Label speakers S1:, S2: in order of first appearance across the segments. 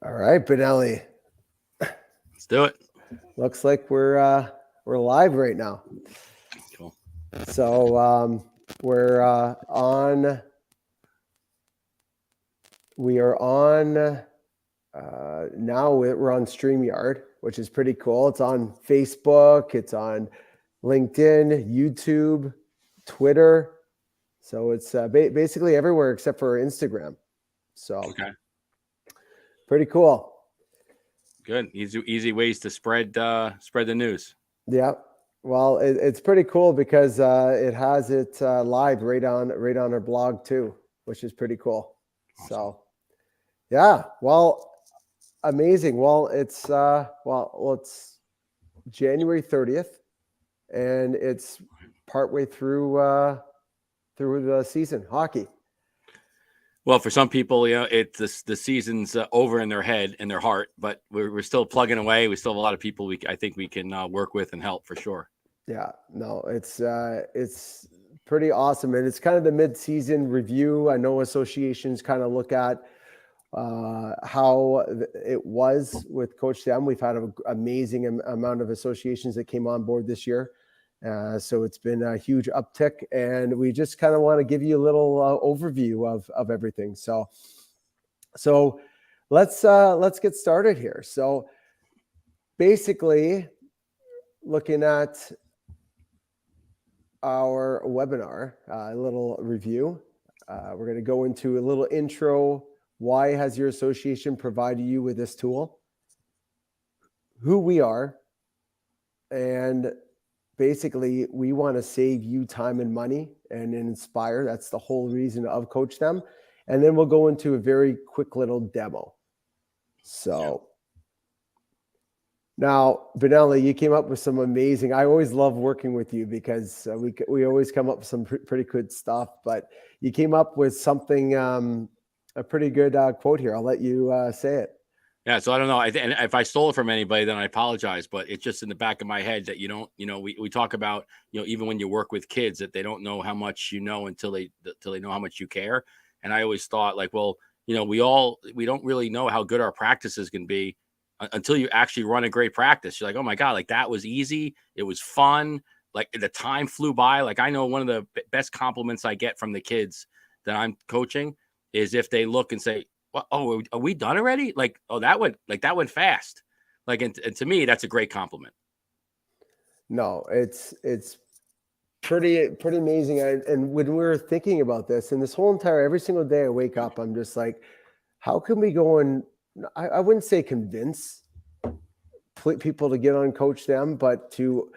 S1: All right, Benelli.
S2: Let's do it.
S1: Looks like we're live right now.
S2: Cool.
S1: So we're on. We are on now. We're on StreamYard, which is pretty cool. It's on Facebook. It's on LinkedIn, YouTube, Twitter. So it's basically everywhere except for Instagram. So
S2: Okay.
S1: pretty cool.
S2: Good. Easy ways to spread the news.
S1: Yeah. Well, it's pretty cool because it has it live right on our blog too, which is pretty cool.
S2: Awesome.
S1: So, yeah. Well, amazing. Well, it's January 30th, and it's partway through the season hockey.
S2: Well, for some people, it's the season's over in their head and their heart, but we're still plugging away. We still have a lot of people I think we can work with and help for sure.
S1: Yeah. No, it's pretty awesome, and it's kind of the mid-season review. I know associations kind of look at how it was with Coach Sam. We've had an amazing amount of associations that came on board this year. So it's been a huge uptick, and we just kind of want to give you a little overview of everything. So let's get started here. So basically, looking at our webinar, a little review. We're going to go into a little intro. Why has your association provided you with this tool? Who we are, and basically, we want to save you time and money and inspire. That's the whole reason of Coach Them. And then we'll go into a very quick little demo. So now, Benelli, you came up with some amazing. I always love working with you because we always come up with some pretty good stuff. But you came up with something, a pretty good quote here. I'll let you say it.
S2: Yeah, so I don't know. And if I stole it from anybody, then I apologize. But it's just in the back of my head that we talk about, even when you work with kids, that they don't know how much you know until they know how much you care. And I always thought like, well, we don't really know how good our practices can be until you actually run a great practice. You're like, oh my God, like that was easy. It was fun. Like the time flew by. Like I know one of the best compliments I get from the kids that I'm coaching is if they look and say, oh, are we done already? Like, oh, that went fast. Like, and to me, that's a great compliment.
S1: No, it's pretty amazing. And when we were thinking about this, and this whole every single day I wake up, I'm just like, how can we go and I wouldn't say convince people to get on Coach Them, but to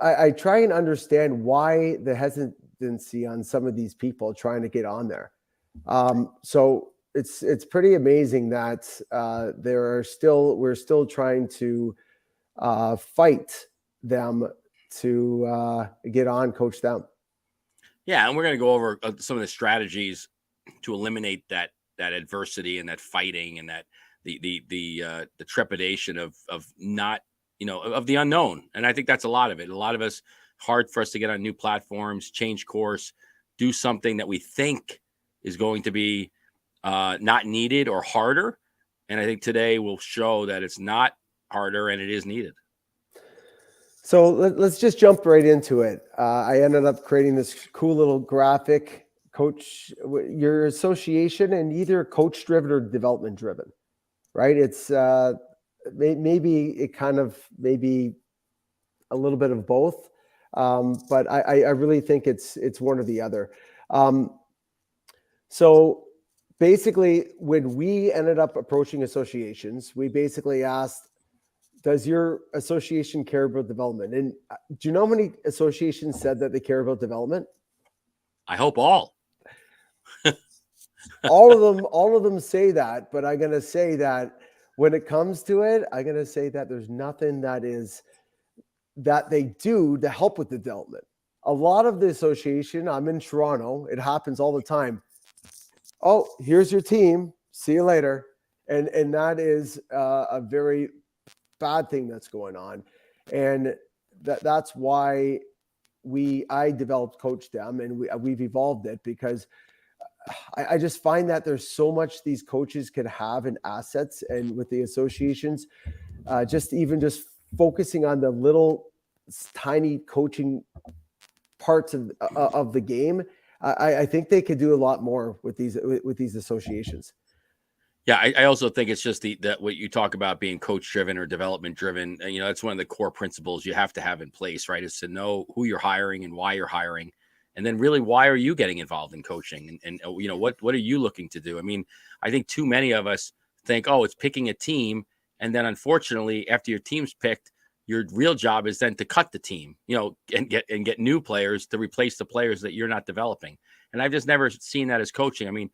S1: I try and understand why the hesitancy on some of these people trying to get on there. So it's pretty amazing that we're still trying to fight them to get on Coach Them.
S2: Yeah, and we're going to go over some of the strategies to eliminate that adversity and that fighting and that the trepidation of not of the unknown. And I think that's a lot of it. A lot of us, hard for us to get on new platforms, change course, do something that we think is going to be not needed or harder. And I think today will show that it's not harder and it is needed.
S1: So let's just jump right into it. I ended up creating this cool little graphic. Coach, your association, and either coach driven or development driven, right? It's maybe it kind of maybe a little bit of both, but I really think it's one or the other. So basically, when we ended up approaching associations, we basically asked, does your association care about development? And do you know how many associations said that they care about development?
S2: I hope all.
S1: all of them say that, but I'm going to say that when it comes to it, I'm going to say that there's nothing that they do to help with the development. A lot of the association, I'm in Toronto, it happens all the time. Oh, here's your team. See you later. And that is a very bad thing that's going on. And that's why I developed Coach Them, and we've evolved it because I just find that there's so much these coaches could have in assets, and with the associations, just focusing on the little tiny coaching parts of the game. I think they could do a lot more with these associations.
S2: Yeah, I also think it's just that what you talk about being coach driven or development driven. You know, that's one of the core principles you have to have in place, right? Is to know who you're hiring and why you're hiring, and then really why are you getting involved in coaching, and you know what are you looking to do? I mean, I think too many of us think, oh, it's picking a team, and then unfortunately, after your team's picked, your real job is then to cut the team, you know, and get new players to replace the players that you're not developing. And I've just never seen that as coaching. I mean,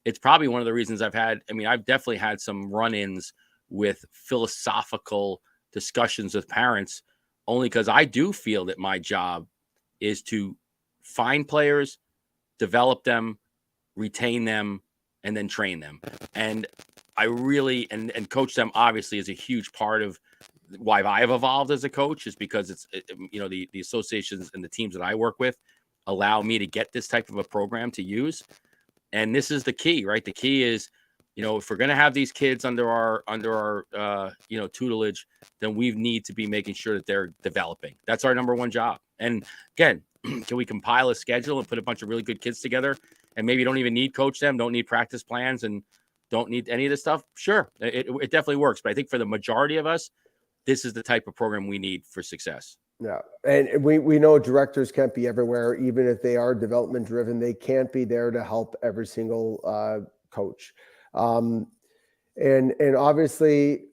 S2: it's probably one of the reasons I've definitely had some run-ins with philosophical discussions with parents, only because I do feel that my job is to find players, develop them, retain them, and then train them. And I really, and coach them obviously is a huge part of why I have evolved as a coach, is because you know, the associations and the teams that I work with allow me to get this type of a program to use. And this is the key, right? The key is, you know, if we're going to have these kids under our you know, tutelage, then we need to be making sure that they're developing. That's our number one job. And again, can we compile a schedule and put a bunch of really good kids together, and maybe don't even need coach them, don't need practice plans, and don't need any of this stuff? Sure, it definitely works. But I think for the majority of us, this is the type of program we need for success.
S1: Yeah. And we know directors can't be everywhere. Even if they are development driven, they can't be there to help every single coach. And obviously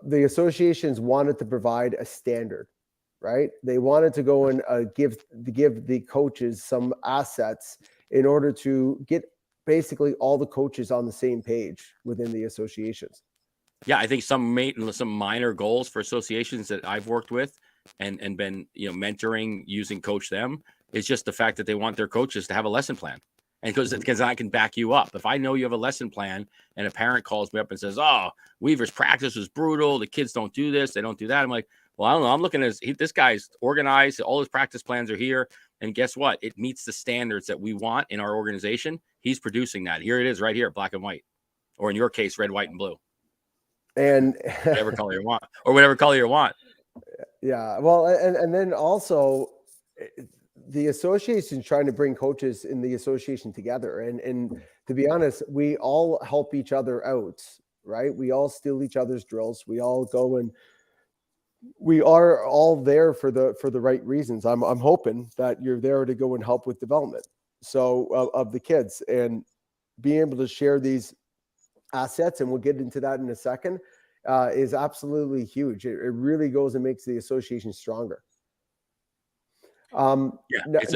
S1: the associations wanted to provide a standard, right? They wanted to go and give the coaches some assets in order to get basically all the coaches on the same page within the associations.
S2: Yeah, I think some minor goals for associations that I've worked with and been, you know, mentoring using Coach Them is just the fact that they want their coaches to have a lesson plan. And because I can back you up. If I know you have a lesson plan and a parent calls me up and says, oh, Weaver's practice was brutal, the kids don't do this, they don't do that, I'm like, well, I don't know. I'm looking at this guy's organized, all his practice plans are here. And guess what? It meets the standards that we want in our organization. He's producing that. Here it is right here, black and white. Or in your case, red, white, and blue.
S1: And
S2: whatever color you want, or whatever color you want.
S1: Yeah. Well, and then also the association trying to bring coaches in the association together. And to be honest, we all help each other out, right? We all steal each other's drills. We all go, and we are all there for the right reasons. I'm hoping that you're there to go and help with development. So of the kids, and being able to share these assets, and we'll get into that in a second, is absolutely huge. It really goes and makes the association stronger.
S2: Yeah, it's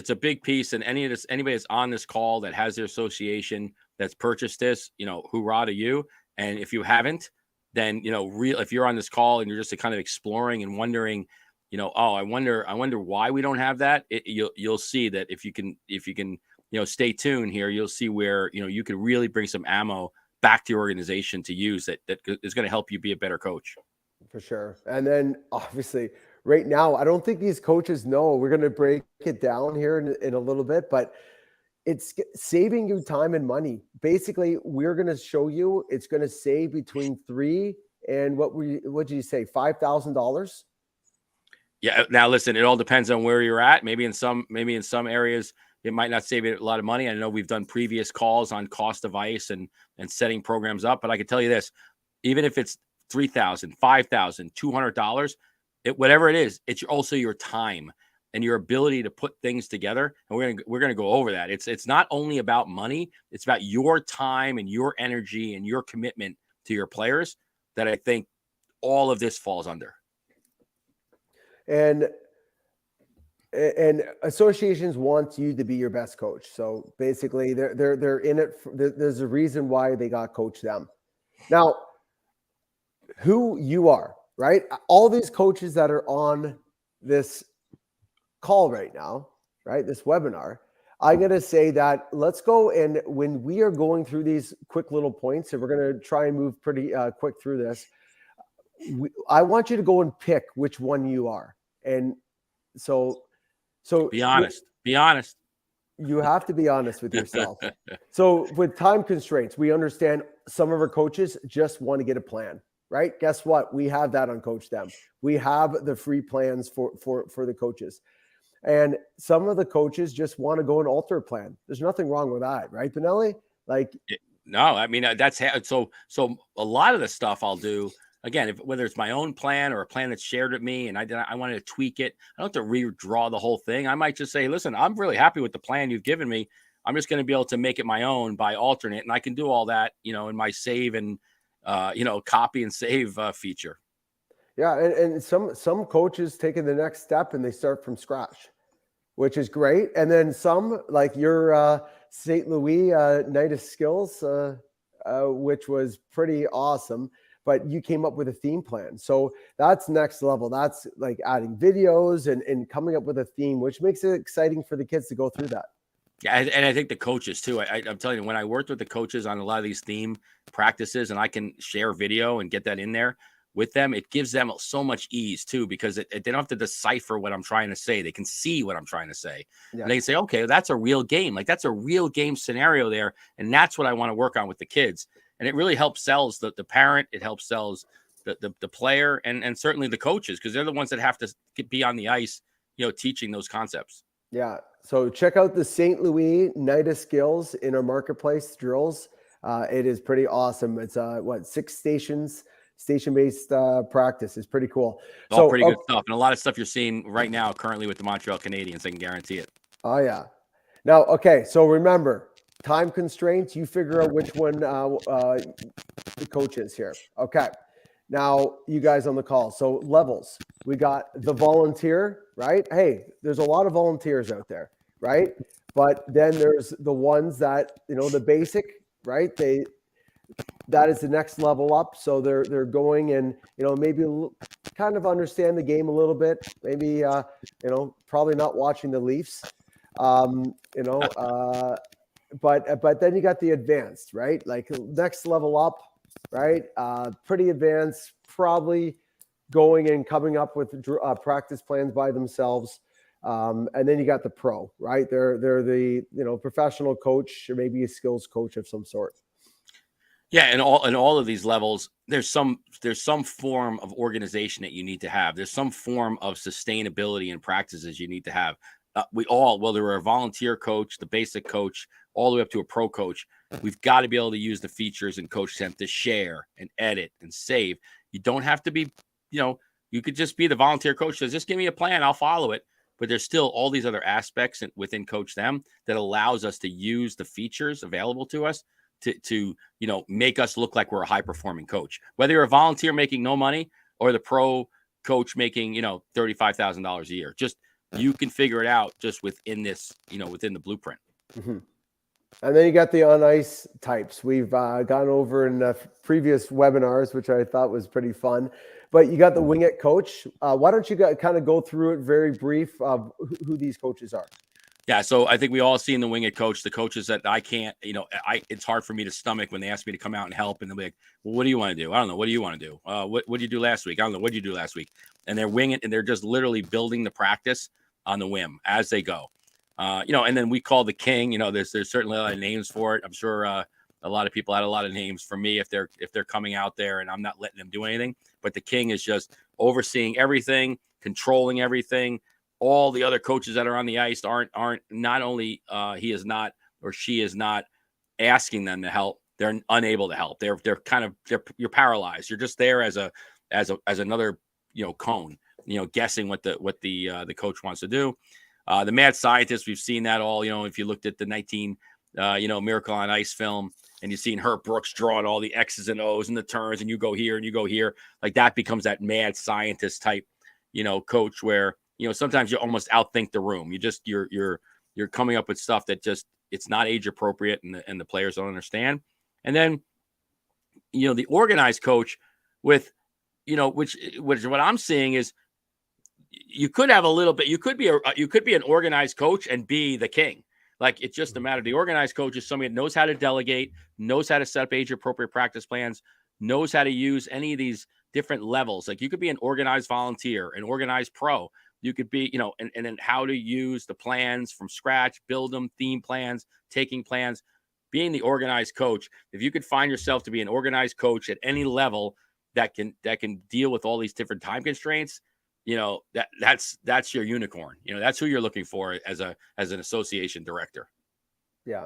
S2: a big piece. And anybody that's on this call that has their association that's purchased this, you know, hoorah to you. And if you haven't, then, you know, if you're on this call and you're just kind of exploring and wondering, you know, oh, I wonder why we don't have that. You'll see that if you can, you know, stay tuned here, you'll see where, you know, you can really bring some ammo back to your organization to use that is going to help you be a better coach.
S1: For sure. And then obviously right now, I don't think these coaches know. We're going to break it down here in a little bit, but it's saving you time and money. Basically, we're going to show you it's going to save between $3,000 and what did you say, $5,000?
S2: Yeah. Now listen, it all depends on where you're at. Maybe in some areas it might not save you a lot of money. I know we've done previous calls on cost of ice and setting programs up, but I can tell you this: even if it's $3,000, $5,000, $200, whatever it is, it's also your time and your ability to put things together. And we're gonna go over that. It's not only about money; it's about your time and your energy and your commitment to your players that I think all of this falls under.
S1: And associations want you to be your best coach. So basically they're in it. There's a reason why they got Coach Them. Now, who you are, right? All these coaches that are on this call right now, right? This webinar, I'm going to say that let's go. And when we are going through these quick little points, and we're going to try and move pretty quick through this, I want you to go and pick which one you are. And so
S2: be honest.
S1: You have to be honest with yourself. So with time constraints, we understand some of our coaches just want to get a plan, right? Guess what? We have that on Coach Them. We have the free plans for the coaches. And some of the coaches just want to go and alter a plan. There's nothing wrong with that, right, Benelli? Like,
S2: No, I mean, so a lot of the stuff I'll do again, whether it's my own plan or a plan that's shared with me, and I wanted to tweak it. I don't have to redraw the whole thing. I might just say, listen, I'm really happy with the plan you've given me. I'm just going to be able to make it my own by alternate, and I can do all that, in my save and copy and save feature.
S1: yeah, and some coaches taking the next step and they start from scratch, which is great. And then some, like your St. Louis Night of Skills, which was pretty awesome, but you came up with a theme plan. So that's next level. That's like adding videos and coming up with a theme, which makes it exciting for the kids to go through that.
S2: Yeah, and I think the coaches too. I'm telling you, when I worked with the coaches on a lot of these theme practices, and I can share video and get that in there with them, it gives them so much ease too, because they don't have to decipher what I'm trying to say. They can see what I'm trying to say. Yeah. And they can say, okay, that's a real game. Like that's a real game scenario there. And that's what I want to work on with the kids. And it really helps sells the parent. It helps sells the player and certainly the coaches, because they're the ones that have to be on the ice, teaching those concepts.
S1: Yeah. So check out the St. Louis Night of Skills in our marketplace drills. It is pretty awesome. It's 6 stations. Station-based practice is pretty cool.
S2: All pretty good stuff, and a lot of stuff you're seeing right now currently with the Montreal Canadiens. I can guarantee it.
S1: Oh yeah. Now, okay. So remember, time constraints. You figure out which one the coach is here. Okay. Now, you guys on the call. So levels. We got the volunteer, right? Hey, there's a lot of volunteers out there, right? But then there's the ones that the basic, right? That is the next level up. So they're going and, maybe kind of understand the game a little bit. Maybe, probably not watching the Leafs, but then you got the advanced, right? Like next level up, right? Pretty advanced, probably going and coming up with practice plans by themselves. And then you got the pro, right? They're the, professional coach or maybe a skills coach of some sort.
S2: Yeah, and all of these levels, there's some form of organization that you need to have. There's some form of sustainability and practices you need to have. Whether we're a volunteer coach, the basic coach, all the way up to a pro coach, we've got to be able to use the features in Coach Them to share and edit and save. You don't have to be, you could just be the volunteer coach that says, just give me a plan, I'll follow it. But there's still all these other aspects within Coach Them that allows us to use the features available to us to make us look like we're a high performing coach, whether you're a volunteer making no money or the pro coach making, $35,000 a year. Just you can figure it out just within this, within the blueprint.
S1: Mm-hmm. And then you got the on ice types. We've gone over in previous webinars, which I thought was pretty fun. But you got the wing it coach. Why don't you kind of go through it very brief of who these coaches are?
S2: Yeah, so I think we all seen the wing it coach, the coaches that I can't, it's hard for me to stomach when they ask me to come out and help, and they'll be like, well, what do you want to do? I don't know. What do you want to do? What did you do last week? I don't know. What did you do last week? And they're winging it, and they're just literally building the practice on the whim as they go. And then we call the king, there's certainly a lot of names for it. I'm sure a lot of people had a lot of names for me if they're coming out there and I'm not letting them do anything. But the king is just overseeing everything, controlling everything. All the other coaches that are on the ice aren't not only he is not or she is not asking them to help, they're unable to help. You're paralyzed. You're just there as another cone, guessing what the coach wants to do. The mad scientist, we've seen that all. If you looked at the 19 Miracle on Ice film and you've seen Herb Brooks drawing all the X's and O's and the turns, and you go here and you go here, like that becomes that mad scientist type coach where sometimes you almost outthink the room. You're coming up with stuff that just it's not age appropriate and the players don't understand. And then the organized coach with which what I'm seeing is you could have a little bit. You could be an organized coach and be the king. Like it's just a matter. The organized coach is somebody that knows how to delegate, knows how to set up age appropriate practice plans, knows how to use any of these different levels. Like you could be an organized volunteer, an organized pro, You could be, and then how to use the plans from scratch, build them, theme plans, taking plans, being the organized coach. If you could find yourself to be an organized coach at any level that can deal with all these different time constraints, that's your unicorn. That's who you're looking for as an association director.
S1: Yeah.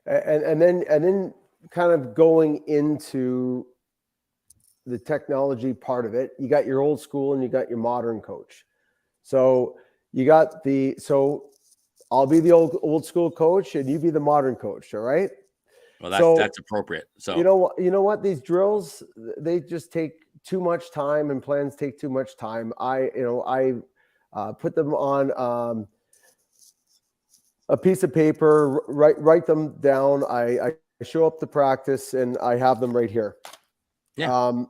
S1: And then kind of going into the technology part of it, you got your old school and you got your modern coach. So I'll be the old school coach and you be the modern coach. All right.
S2: Well, that's appropriate. So
S1: you know what? These drills, they just take too much time, and plans take too much time. I put them on a piece of paper, write them down. I show up to practice and I have them right here.
S2: Yeah.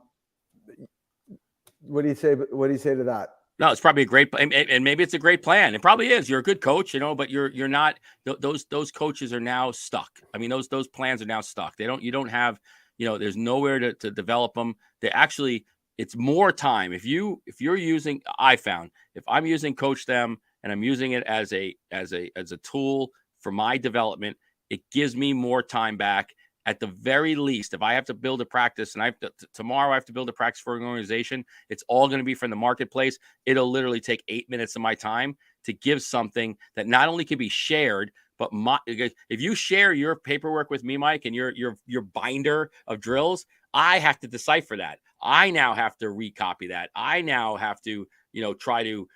S1: What do you say? What do you say to that?
S2: No, it's probably a great, and maybe it's a great plan. It probably is. You're a good coach, but you're not. Those coaches are now stuck. I mean, those plans are now stuck. You don't have, there's nowhere to develop them. It's more time. If you're using, I found, if I'm using Coach Them and I'm using it as a tool for my development, it gives me more time back. At the very least, if I have to build a practice and tomorrow I have to build a practice for an organization, it's all going to be from the marketplace. It'll literally take 8 minutes of my time to give something that not only can be shared, but if you share your paperwork with me, Mike, and your binder of drills, I have to decipher that. I now have to recopy that. I now have to, try to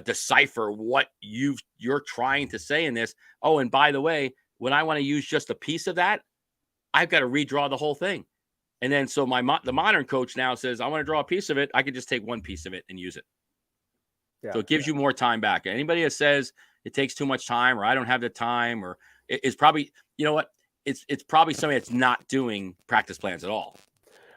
S2: decipher what you're trying to say in this. Oh, and by the way, when I want to use just a piece of that, I've got to redraw the whole thing. And then so the modern coach now says, I want to draw a piece of it. I can just take one piece of it and use it. Yeah, so it gives you more time back. Anybody that says it takes too much time or I don't have the time or it's probably, it's probably somebody that's not doing practice plans at all.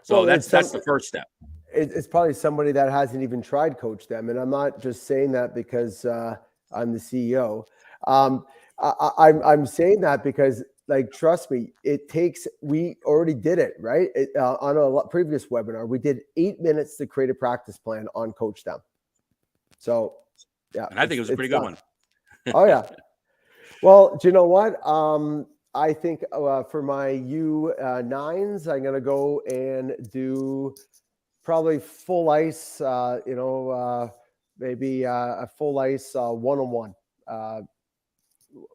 S2: So that's the first step.
S1: It's probably somebody that hasn't even tried Coach Them. And I'm not just saying that because I'm the CEO. I'm saying that because, like, trust me, we already did it, right? On a previous webinar, we did 8 minutes to create a practice plan on Coach Them. So, yeah.
S2: And I think it was a pretty good one.
S1: Oh, yeah. Well, do you know what? I think for my U9s, I'm going to go and do probably full ice, maybe a full ice one-on-one.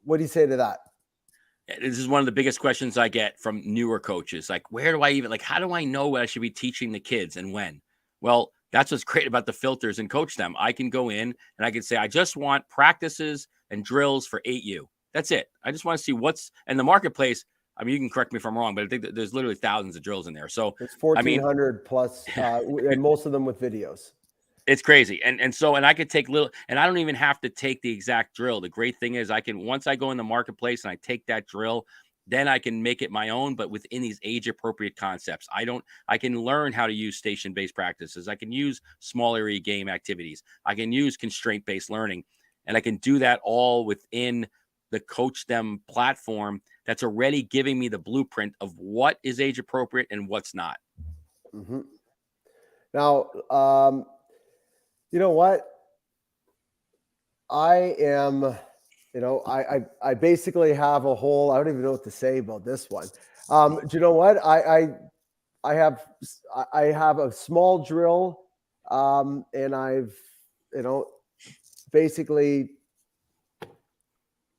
S1: What do you say to that?
S2: This is one of the biggest questions I get from newer coaches. Like, how do I know what I should be teaching the kids and when? Well, that's what's great about the filters and Coach Them. I can go in and I can say, I just want practices and drills for 8U. That's it. I just want to see what's in the marketplace. I mean, you can correct me if I'm wrong, but I think that there's literally thousands of drills in there. So
S1: it's 1,400 plus, and most of them with videos.
S2: It's crazy. And I could take and I don't even have to take the exact drill. The great thing is once I go in the marketplace and I take that drill, then I can make it my own, but within these age appropriate concepts. I can learn how to use station-based practices. I can use small area game activities. I can use constraint-based learning, and I can do that all within the Coach Them platform that's already giving me the blueprint of what is age appropriate and what's not.
S1: Mm-hmm. Now, you know what? I am, I basically have I don't even know what to say about this one. Do you know what? I have a small drill, and I've, basically,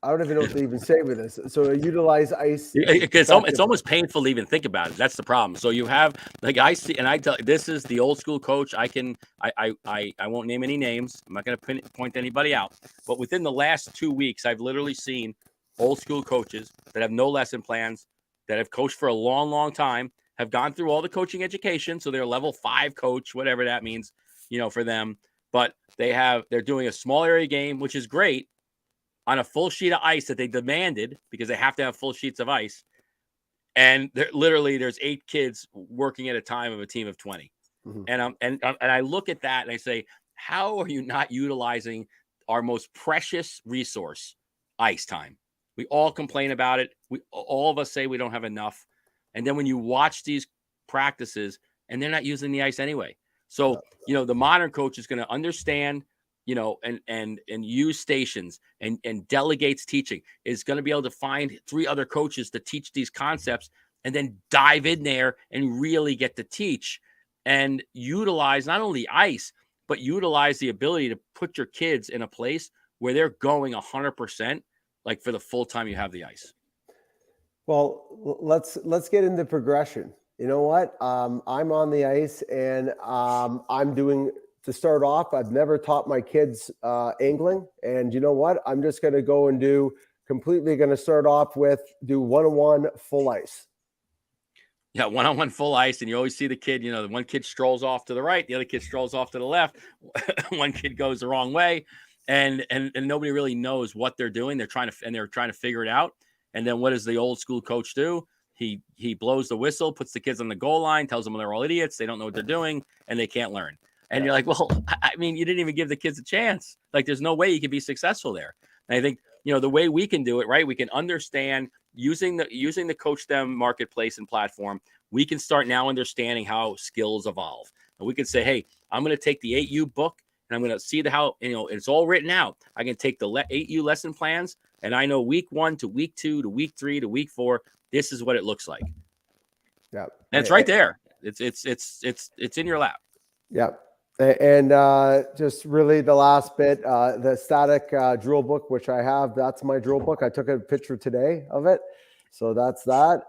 S1: I don't even know what to even say with this. So I utilize ice.
S2: It's almost painful to even think about it. That's the problem. So you have, like, I see, and I tell, this is the old school coach. I won't name any names. I'm not going to point anybody out. But within the last 2 weeks, I've literally seen old school coaches that have no lesson plans, that have coached for a long, long time, have gone through all the coaching education. So they're level 5 coach, whatever that means, for them. But they're doing a small area game, which is great, on a full sheet of ice that they demanded because they have to have full sheets of ice. And there's 8 kids working at a time of a team of 20. Mm-hmm. And I look at that and I say, how are you not utilizing our most precious resource, ice time? We all complain about it. All of us say we don't have enough. And then when you watch these practices and they're not using the ice anyway. So, the modern coach is going to understand and use stations and delegates teaching, is going to be able to find 3 other coaches to teach these concepts and then dive in there and really get to teach and utilize not only ice, but utilize the ability to put your kids in a place where they're going 100%, like for the full time you have the ice.
S1: Well, let's get into progression. You know what? I'm on the ice, and I'm doing. To start off, I've never taught my kids angling, and you know what? I'm just going to go and completely going to start off with do one-on-one full ice.
S2: Yeah, one-on-one full ice, and you always see the kid. The one kid strolls off to the right, the other kid strolls off to the left. One kid goes the wrong way, and nobody really knows what they're doing. They're trying to figure it out. And then what does the old school coach do? He blows the whistle, puts the kids on the goal line, tells them they're all idiots, they don't know what they're doing, and they can't learn. And you're like, well, I mean, you didn't even give the kids a chance. Like, there's no way you can be successful there. And I think, the way we can do it, right? We can understand using the Coach Them marketplace and platform. We can start now understanding how skills evolve. And we can say, hey, I'm going to take the 8U book and I'm going to see how, it's all written out. I can take the 8U lesson plans, and I know week 1 to week 2 to week 3 to week 4, this is what it looks like.
S1: Yeah.
S2: And it's right there. It's in your lap.
S1: Yeah. And just really the last bit, the static drill book, which I have, that's my drill book. I took a picture today of it. So that's that.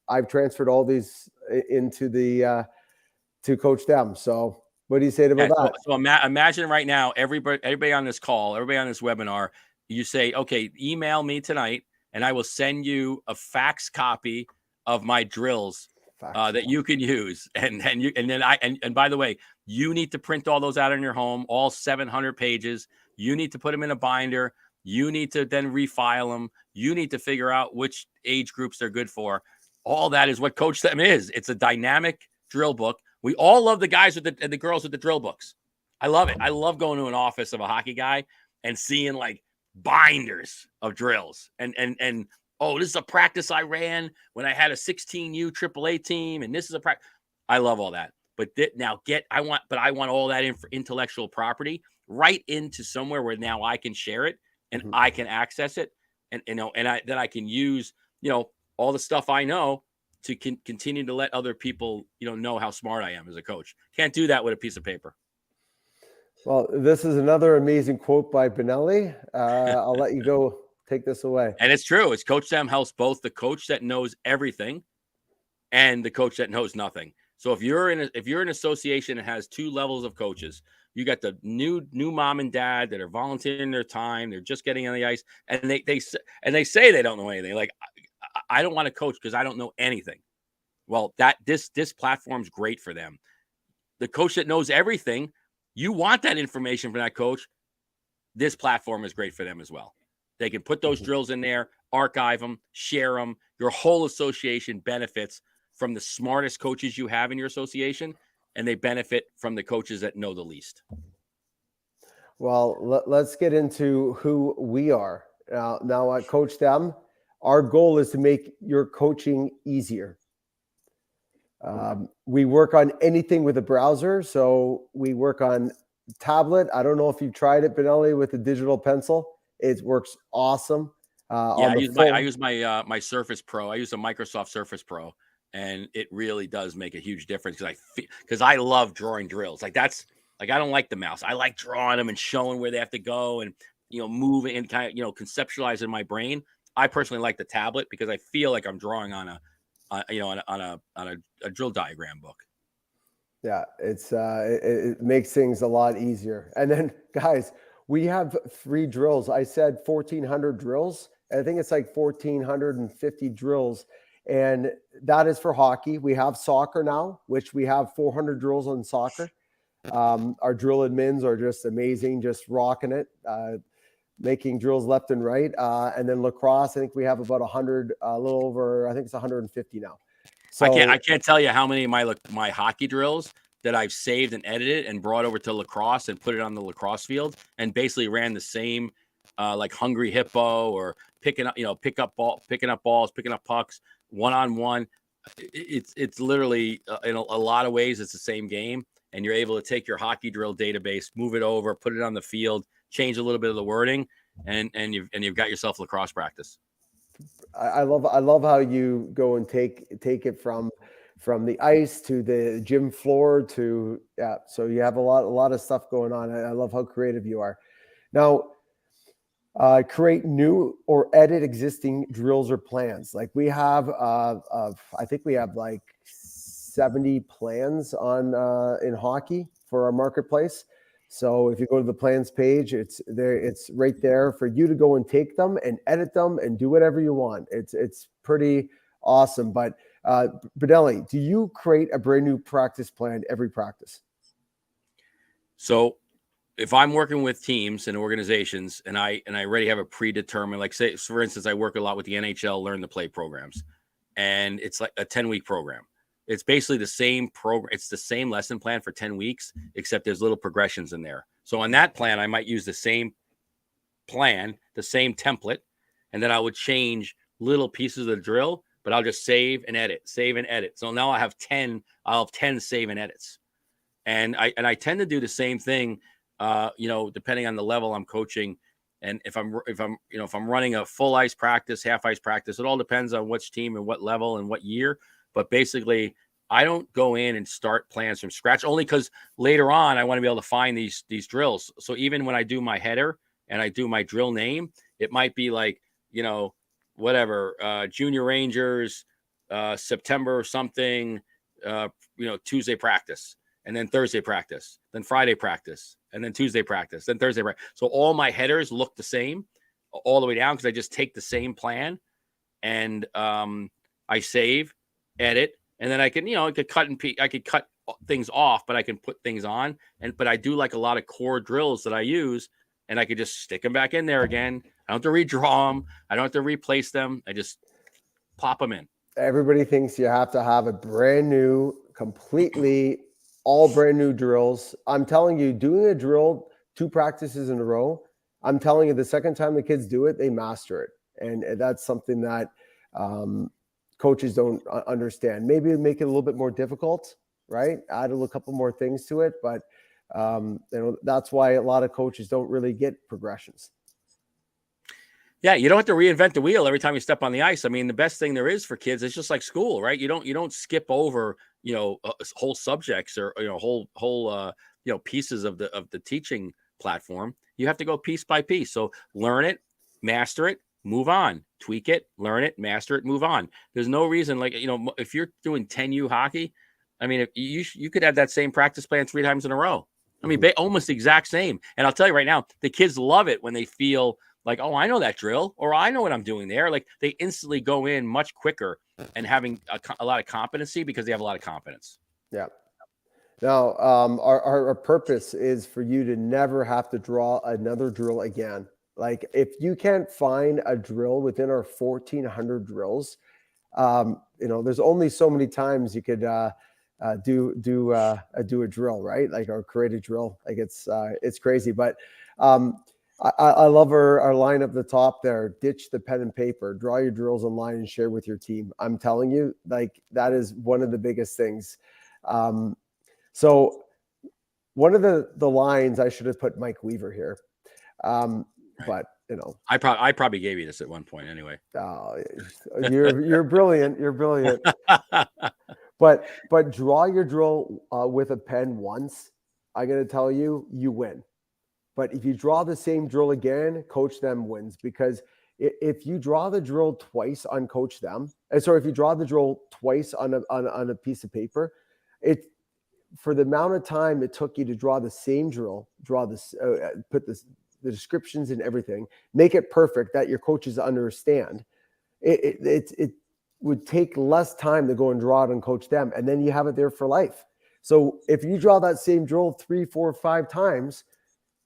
S1: I've transferred all these into to Coach Them. So what do you say about that?
S2: So imagine right now, everybody on this call, everybody on this webinar, you say, okay, email me tonight and I will send you a fax copy of my drills that you can use. And by the way, you need to print all those out in your home, all 700 pages. You need to put them in a binder. You need to then refile them. You need to figure out which age groups they're good for. All that is what Coach Them is. It's a dynamic drill book. We all love the guys and the girls with the drill books. I love it. I love going to an office of a hockey guy and seeing like binders of drills and oh, this is a practice I ran when I had a 16U AAA team, and this is a practice. I love all that. But I want all that intellectual property right into somewhere where now I can share it and I can access it, and then I can use all the stuff I know to continue to let other people know how smart I am as a coach. Can't do that with a piece of paper.
S1: Well, this is another amazing quote by Benelli. I'll let you go. Take this away.
S2: And it's true. It's Coach Them helps both the coach that knows everything and the coach that knows nothing. So if you're in an association that has 2 levels of coaches, you got the new mom and dad that are volunteering their time. They're just getting on the ice, and they say they don't know anything. Like, I don't want to coach because I don't know anything. Well, this platform's great for them. The coach that knows everything, you want that information from that coach. This platform is great for them as well. They can put those drills in there, archive them, share them. Your whole association benefits from the smartest coaches you have in your association, and they benefit from the coaches that know the least.
S1: Well, let's get into who we are. Now at Coach Them, our goal is to make your coaching easier. We work on anything with a browser. So we work on tablet. I don't know if you've tried it, Benelli, with a digital pencil. It works awesome.
S2: I use my Surface Pro. I use a Microsoft Surface Pro, and it really does make a huge difference because I love drawing drills. Like, that's like, I don't like the mouse. I like drawing them and showing where they have to go and moving and kind of conceptualizing in my brain. I personally like the tablet because I feel like I'm drawing on a drill diagram book.
S1: Yeah, it makes things a lot easier. And then, guys, we have 3 drills. I said 1,400 drills. I think it's like 1,450 drills. And that is for hockey. We have soccer now, which we have 400 drills on soccer. Our drill admins are just amazing, just rocking it, making drills left and right. And then lacrosse, I think we have about 100, a little over, I think it's 150 now. So
S2: I can't tell you how many of my hockey drills that I've saved and edited and brought over to lacrosse and put it on the lacrosse field and basically ran the same like Hungry Hippo or picking up balls, picking up pucks, one-on-one. It's literally in a lot of ways it's the same game, and you're able to take your hockey drill database, move it over, put it on the field, change a little bit of the wording, and you've got yourself lacrosse practice.
S1: I love how you go and take it from the ice to the gym floor to, yeah. So you have a lot of stuff going on. I love how creative you are. Now, create new or edit existing drills or plans. Like we have, I think we have like 70 plans on in hockey for our marketplace. So if you go to the plans page, it's there. It's right there for you to go and take them and edit them and do whatever you want. It's pretty awesome. But Bedelli, do you create a brand new practice plan every practice?
S2: So if I'm working with teams and organizations and I already have a predetermined, like say, for instance, I work a lot with the NHL Learn to Play programs, and it's like a 10-week program. It's basically the same program. It's the same lesson plan for 10 weeks, except there's little progressions in there. So on that plan, I might use the same plan, the same template, and then I would change little pieces of the drill, but I'll just save and edit. So now I'll have 10 save and edits. And I tend to do the same thing, depending on the level I'm coaching. And if I'm running a full ice practice, half ice practice, it all depends on which team and what level and what year. But basically, I don't go in and start plans from scratch, only because later on I want to be able to find these drills. So even when I do my header and I do my drill name, it might be like, Junior Rangers, September something, Tuesday practice, and then Thursday practice, then Friday practice, and then Tuesday practice, then Thursday practice. So all my headers look the same all the way down because I just take the same plan and I save, edit, and then I can, I could cut things off, but I can put things on. But I do like a lot of core drills that I use, and I could just stick them back in there again. I don't have to redraw them. I don't have to replace them. I just pop them in.
S1: Everybody thinks you have to have a brand new, completely all brand new drills. I'm telling you, doing a drill 2 practices in a row, I'm telling you, the second time the kids do it, they master it. And that's something that coaches don't understand. Maybe make it a little bit more difficult, right? Add a couple more things to it. But that's why a lot of coaches don't really get progressions.
S2: Yeah, you don't have to reinvent the wheel every time you step on the ice. I mean, the best thing there is for kids is just like school, right? You don't skip over, whole subjects or whole pieces of the teaching platform. You have to go piece by piece. So learn it, master it, move on, tweak it, learn it, master it, move on. There's no reason, if you're doing 10U hockey, I mean, if you could have that same practice plan 3 times in a row. I mean, almost the exact same. And I'll tell you right now, the kids love it when they feel like, oh, I know that drill, or I know what I'm doing there. Like they instantly go in much quicker and having a lot of competency because they have a lot of confidence.
S1: Yeah. Now, our purpose is for you to never have to draw another drill again. Like if you can't find a drill within our 1,400 drills, there's only so many times you could do a drill, right? Like or create a drill. Like it's crazy, but I love our line up the top there. Ditch the pen and paper. Draw your drills online and share with your team. I'm telling you, like that is one of the biggest things. So one of the lines I should have put Mike Weaver here, but
S2: I probably gave you this at one point anyway.
S1: You're brilliant. You're brilliant. But draw your drill with a pen once. I'm gonna tell you, you win. But if you draw the same drill again, coach them wins, because if you draw the drill twice on coach them, if you draw the drill twice on a piece of paper, for the amount of time it took you to draw the same drill, put the descriptions and everything, make it perfect that your coaches understand. It would take less time to go and draw it and coach them, and then you have it there for life. So if you draw that same drill 3, 4, 5 times,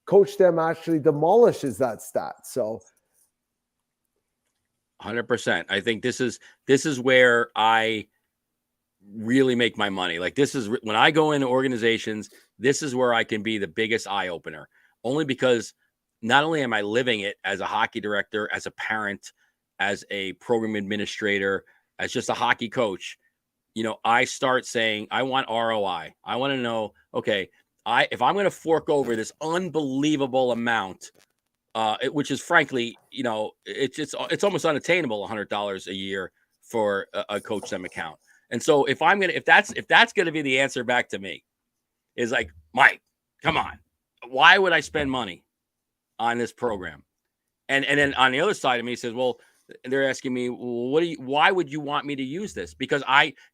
S1: coach them actually demolishes that stat. So
S2: 100%. I think this is where I really make my money. Like this is when I go into organizations, this is where I can be the biggest eye opener, only because not only am I living it as a hockey director, as a parent, as a program administrator, as just a hockey coach, I start saying, I want ROI. I want to know, okay, if I'm going to fork over this unbelievable amount, which is frankly, it's almost unattainable, $100 a year for a Coach Them account. And so if that's going to be the answer back to me, is like, Mike, come on, why would I spend money on this program? And then on the other side of me says, well, they're asking me, well, why would you want me to use this? Because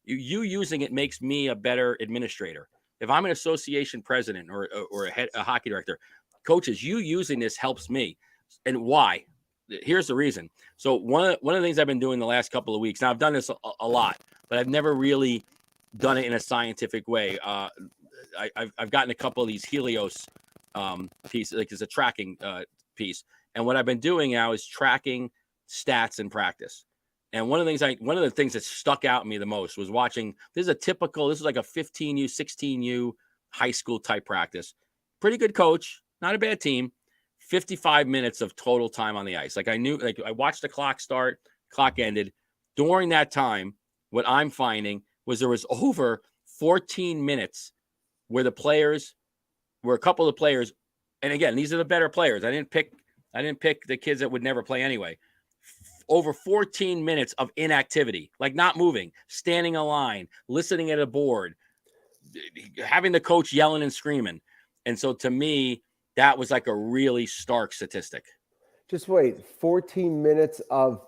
S2: you using it makes me a better administrator. If I'm an association president or a hockey director, coaches, you using this helps me. And why? Here's the reason. So one of the things I've been doing the last couple of weeks, now I've done this a lot, but I've never really done it in a scientific way. I've gotten a couple of these Helios pieces, like it's a tracking piece. And what I've been doing now is tracking stats in practice. And one of the things that stuck out to me the most was watching. This is like a 15U, 16U high school type practice. Pretty good coach, not a bad team. 55 minutes of total time on the ice. Like I watched the clock start, clock ended. During that time, what I'm finding was there was over 14 minutes where a couple of players, and again, these are the better players. I didn't pick the kids that would never play anyway. Over 14 minutes of inactivity, like not moving, standing in line, listening at a board, having the coach yelling and screaming. And so to me, that was like a really stark statistic.
S1: Just wait, 14 minutes of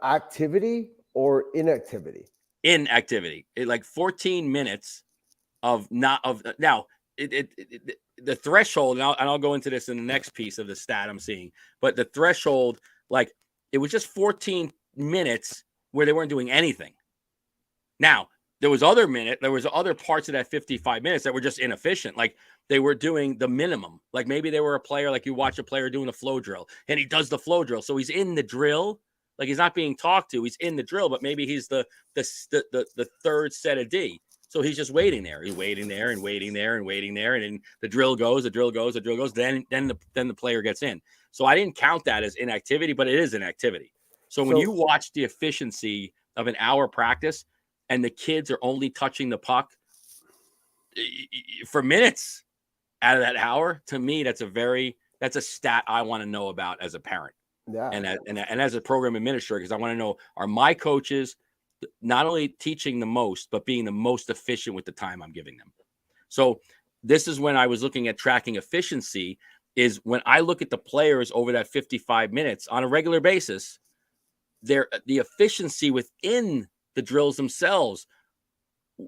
S1: activity or inactivity?
S2: Inactivity. Like 14 minutes of now the threshold, and I'll go into this in the next piece of the stat I'm seeing, but the threshold, like it was just 14 minutes where they weren't doing anything. Now, there was other parts of that 55 minutes that were just inefficient. Like they were doing the minimum. Like maybe they were a player, like you watch a player doing a flow drill and he does the flow drill. So he's in the drill. Like he's not being talked to. He's in the drill, but maybe he's the third set of D. So he's just waiting there. He's waiting there and waiting there and waiting there. And then the drill goes. Then the player gets in. So I didn't count that as inactivity, but it is inactivity. So when you watch the efficiency of an hour practice and the kids are only touching the puck for minutes out of that hour, to me, that's a stat I want to know about as a parent.
S1: Yeah.
S2: And as a program administrator, because I want to know, are my coaches not only teaching the most, but being the most efficient with the time I'm giving them? So this is when I was looking at tracking efficiency, is when I look at the players over that 55 minutes on a regular basis, the efficiency within the drills themselves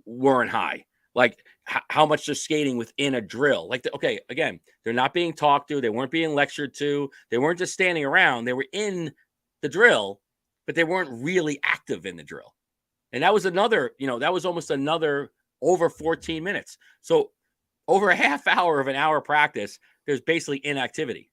S2: weren't high. Like how much they're skating within a drill. Like, okay, again, they're not being talked to. They weren't being lectured to. They weren't just standing around. They were in the drill, but they weren't really active in the drill. And that was almost another over 14 minutes. So over a half hour of an hour practice, there's basically inactivity.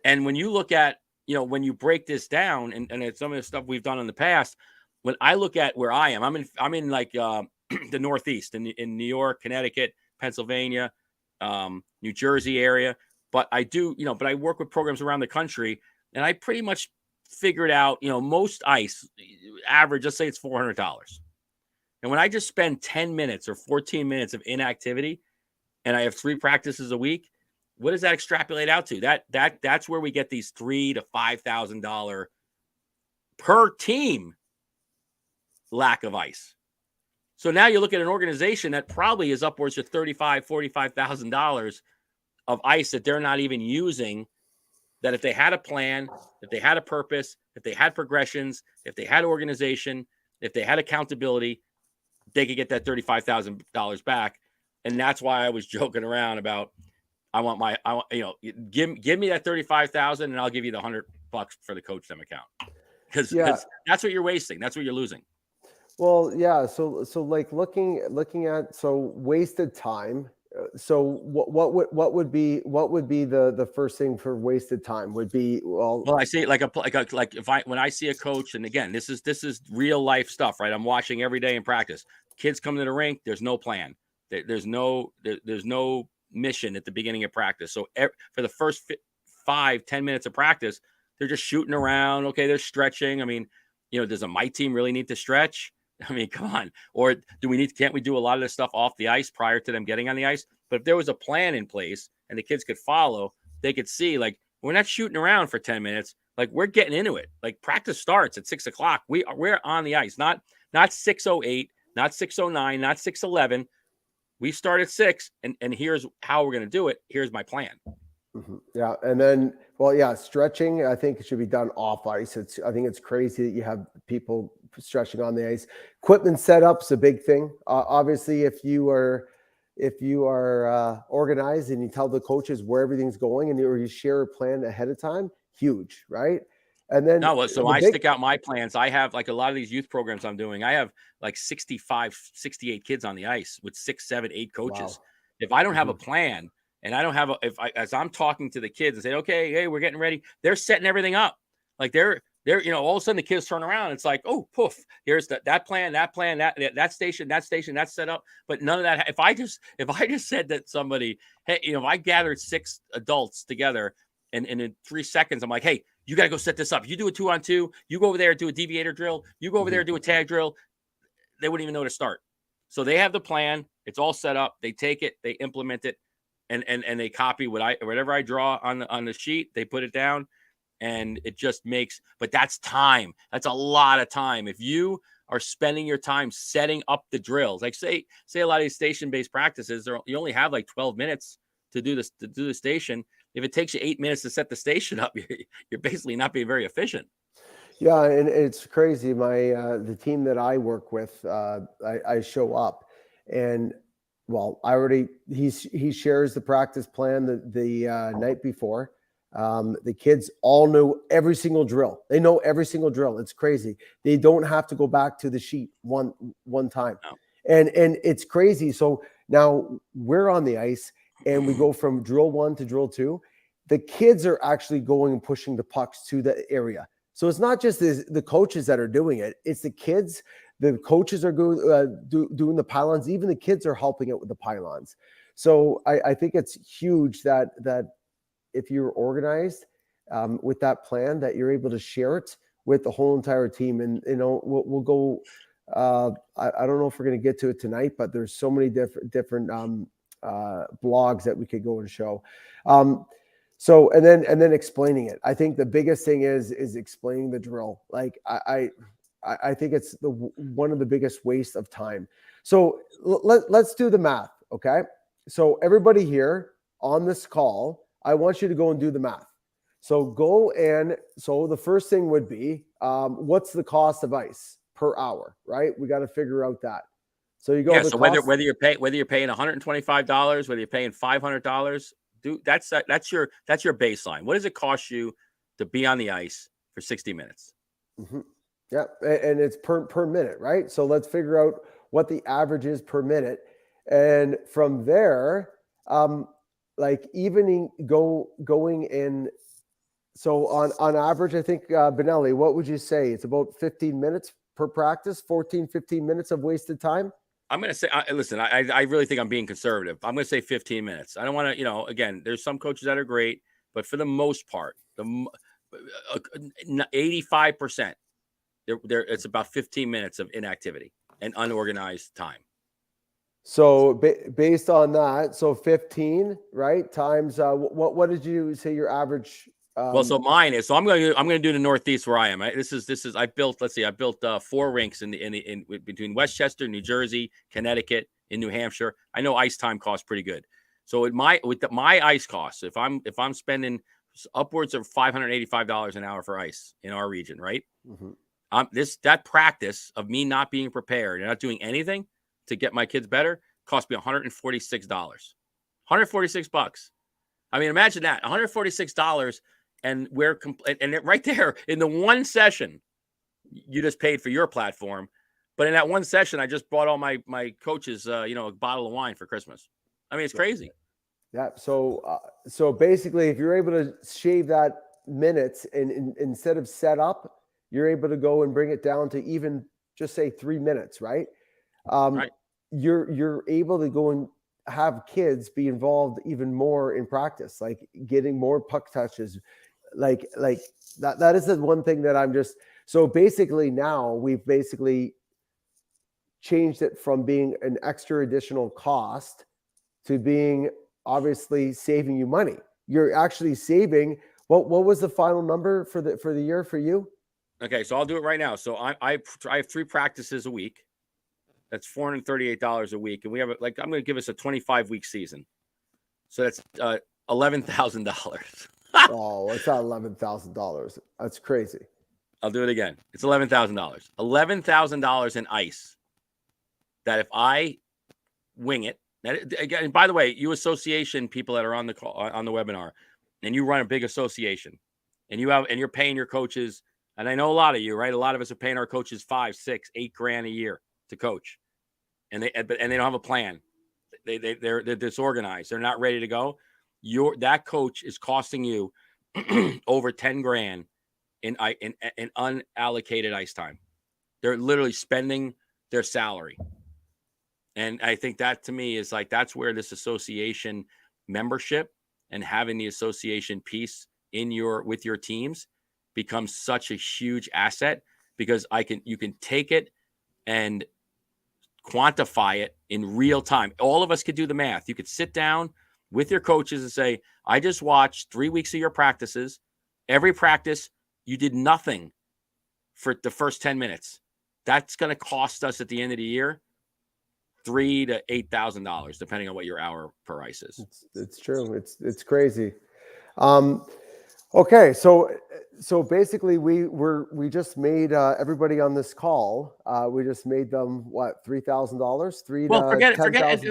S2: And when you look at, when you break this down and it's some of the stuff we've done in the past, when I look at where I am, I'm in like the Northeast in New York, Connecticut, Pennsylvania, New Jersey area. But I work with programs around the country, and I pretty much figured out, most ice average, let's say it's $400. And when I just spend 10 minutes or 14 minutes of inactivity and I have 3 practices a week, what does that extrapolate out to? That's where we get these $3,000 to $5,000 per team lack of ice. So now you look at an organization that probably is upwards of $35,000, $45,000 of ice that they're not even using, that if they had a plan, if they had a purpose, if they had progressions, if they had organization, if they had accountability, they could get that $35,000 back. And that's why I was joking around about, give me that 35,000 and I'll give you the $100 for the Coach Them account. Because that's what you're wasting. That's what you're losing.
S1: Well, yeah. So like looking at wasted time. So what would be the first thing for wasted time would be, well,
S2: I see it like when I see a coach, and again, this is real life stuff, right? I'm watching every day in practice. Kids come to the rink. There's no plan. There's no mission at the beginning of practice. So for the first 5-10 minutes of practice, they're just shooting around. Okay, they're stretching. I mean, does my team really need to stretch? I mean, come on. Or can't we do a lot of this stuff off the ice prior to them getting on the ice? But if there was a plan in place and the kids could follow, they could see, like, we're not shooting around for 10 minutes. Like, we're getting into it. Like, practice starts at 6:00. We're on the ice, not 6:08, not 6:09, not 6:11. We start at 6, and here's how we're going to do it. Here's my plan.
S1: Yeah. And then, well, yeah, stretching, I think it should be done off ice. I think it's crazy that you have people stretching on the ice. Equipment setup's a big thing. Obviously, if you are organized and you tell the coaches where everything's going and you share a plan ahead of time, huge, right? And then
S2: so I stick out my plans. I have, like, a lot of these youth programs I'm doing, I have like 65, 68 kids on the ice with 6, 7, 8 coaches. Wow. If I don't have a plan, and I don't have as I'm talking to the kids and say, okay, hey, we're getting ready, they're setting everything up. Like, they're all of a sudden the kids turn around. It's like, oh, poof, here's that plan, that station, that's set up. But none of that. If I just said that somebody, hey, if I gathered 6 adults together and in 3 seconds, I'm like, hey, you got to go set this up. You do a 2-on-2, you go over there, do a deviator drill, you go over there, do a tag drill. They wouldn't even know to start. So they have the plan. It's all set up. They take it, they implement it. And they copy whatever I draw on the sheet, they put it down, and it just makes, but that's time. That's a lot of time. If you are spending your time setting up the drills, like say a lot of these station-based practices, you only have like 12 minutes to do the station. If it takes you 8 minutes to set the station up, you're basically not being very efficient.
S1: Yeah, and it's crazy. The team that I work with, I show up, and well, he shares the practice plan the night before. The kids all know every single drill. They know every single drill. It's crazy. They don't have to go back to the sheet one time. No. And it's crazy. So now we're on the ice and we go from drill 1 to drill 2. The kids are actually going and pushing the pucks to the area. So it's not just the coaches that are doing it. It's the kids. The coaches are doing the pylons. Even the kids are helping out with the pylons. So I think it's huge that if you're organized with that plan, that you're able to share it with the whole entire team. And we'll go. I don't know if we're going to get to it tonight, but there's so many different blogs that we could go and show. So and then explaining it. I think the biggest thing is explaining the drill. Like I think it's one of the biggest waste of time. So let's do the math, okay? So everybody here on this call, I want you to go and do the math. So so the first thing would be, what's the cost of ice per hour, right? We got to figure out that. So you go.
S2: Yeah. So whether you're paying $125, whether you're paying $500, that's your baseline. What does it cost you to be on the ice for 60 minutes?
S1: Mm-hmm. Yeah, and it's per minute, right? So let's figure out what the average is per minute, and from there, like going in. So on average, I think Benelli, what would you say? It's about 15 minutes per practice, 15 minutes of wasted time.
S2: I'm going to say, listen, I really think I'm being conservative. I'm going to say 15 minutes. I don't want to, again, there's some coaches that are great, but for the most part, 85%. It's about 15 minutes of inactivity and unorganized time.
S1: So based on that, so 15, right? Times what did you say your average?
S2: Well, so mine is. So I'm going to do the Northeast where I am. Right? This is. I built 4 rinks in between Westchester, New Jersey, Connecticut, in New Hampshire. I know ice time costs pretty good. So with my ice costs, if I'm spending upwards of $585 an hour for ice in our region, right? Mm-hmm. That practice of me not being prepared and not doing anything to get my kids better cost me $146. $146. I mean, imagine that, $146, and right there in the one session, you just paid for your platform. But in that one session, I just bought all my coaches, a bottle of wine for Christmas. I mean, it's crazy.
S1: Yeah. So basically, if you're able to shave that minutes and instead of set up, you're able to go and bring it down to even just say 3 minutes, right? Right. You're able to go and have kids be involved even more in practice, like getting more puck touches, like that is the one thing that I'm just, so basically now we've basically changed it from being an extra additional cost to being obviously saving you money. You're actually saving. What was the final number for the year for you?
S2: Okay, so I'll do it right now. So I have 3 practices a week. That's $438 a week, and we have like I'm going to give us a 25-week season. So that's $11,000.
S1: Oh, it's not $11,000. That's crazy.
S2: I'll do it again. It's $11,000. $11,000 in ice. That if I wing it, that, again, by the way, you association people that are on the call, on the webinar, and you run a big association, and you're paying your coaches, and I know a lot of you, right? A lot of us are paying our coaches $5, $6, $8 grand a year to coach, and they don't have a plan. They're disorganized. They're not ready to go. That coach is costing you over 10 grand in unallocated ice time. They're literally spending their salary. And I think that to me is like, that's where this association membership and having the association piece with your teams becomes such a huge asset, because you can take it and quantify it in real time. All of us could do the math. You could sit down with your coaches and say, I just watched 3 weeks of your practices. Every practice, you did nothing for the first 10 minutes. That's going to cost us at the end of the year $3,000 to $8,000, depending on what your hour per ice is.
S1: It's true. It's crazy. Okay, so basically we just made everybody on this call. We just made them what, $3,000,
S2: Well, forget it,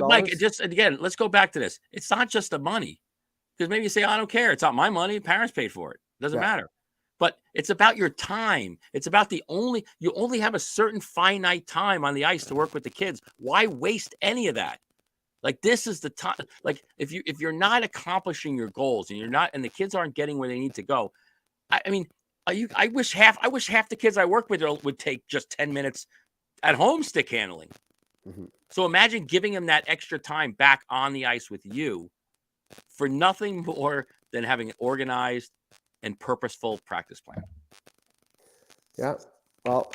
S2: Mike.
S1: $10,000.
S2: Just again, let's go back to this. It's not just the money, because maybe you say, I don't care. It's not my money. Parents paid for it. Doesn't matter. But it's about your time. It's about you only have a certain finite time on the ice to work with the kids. Why waste any of that? Like, this is the time. Like, if you're not accomplishing your goals and the kids aren't getting where they need to go. I mean, I wish half the kids I work with would take just 10 minutes at home stick handling.
S1: Mm-hmm.
S2: So imagine giving them that extra time back on the ice with you for nothing more than having an organized and purposeful practice plan.
S1: Yeah. Well,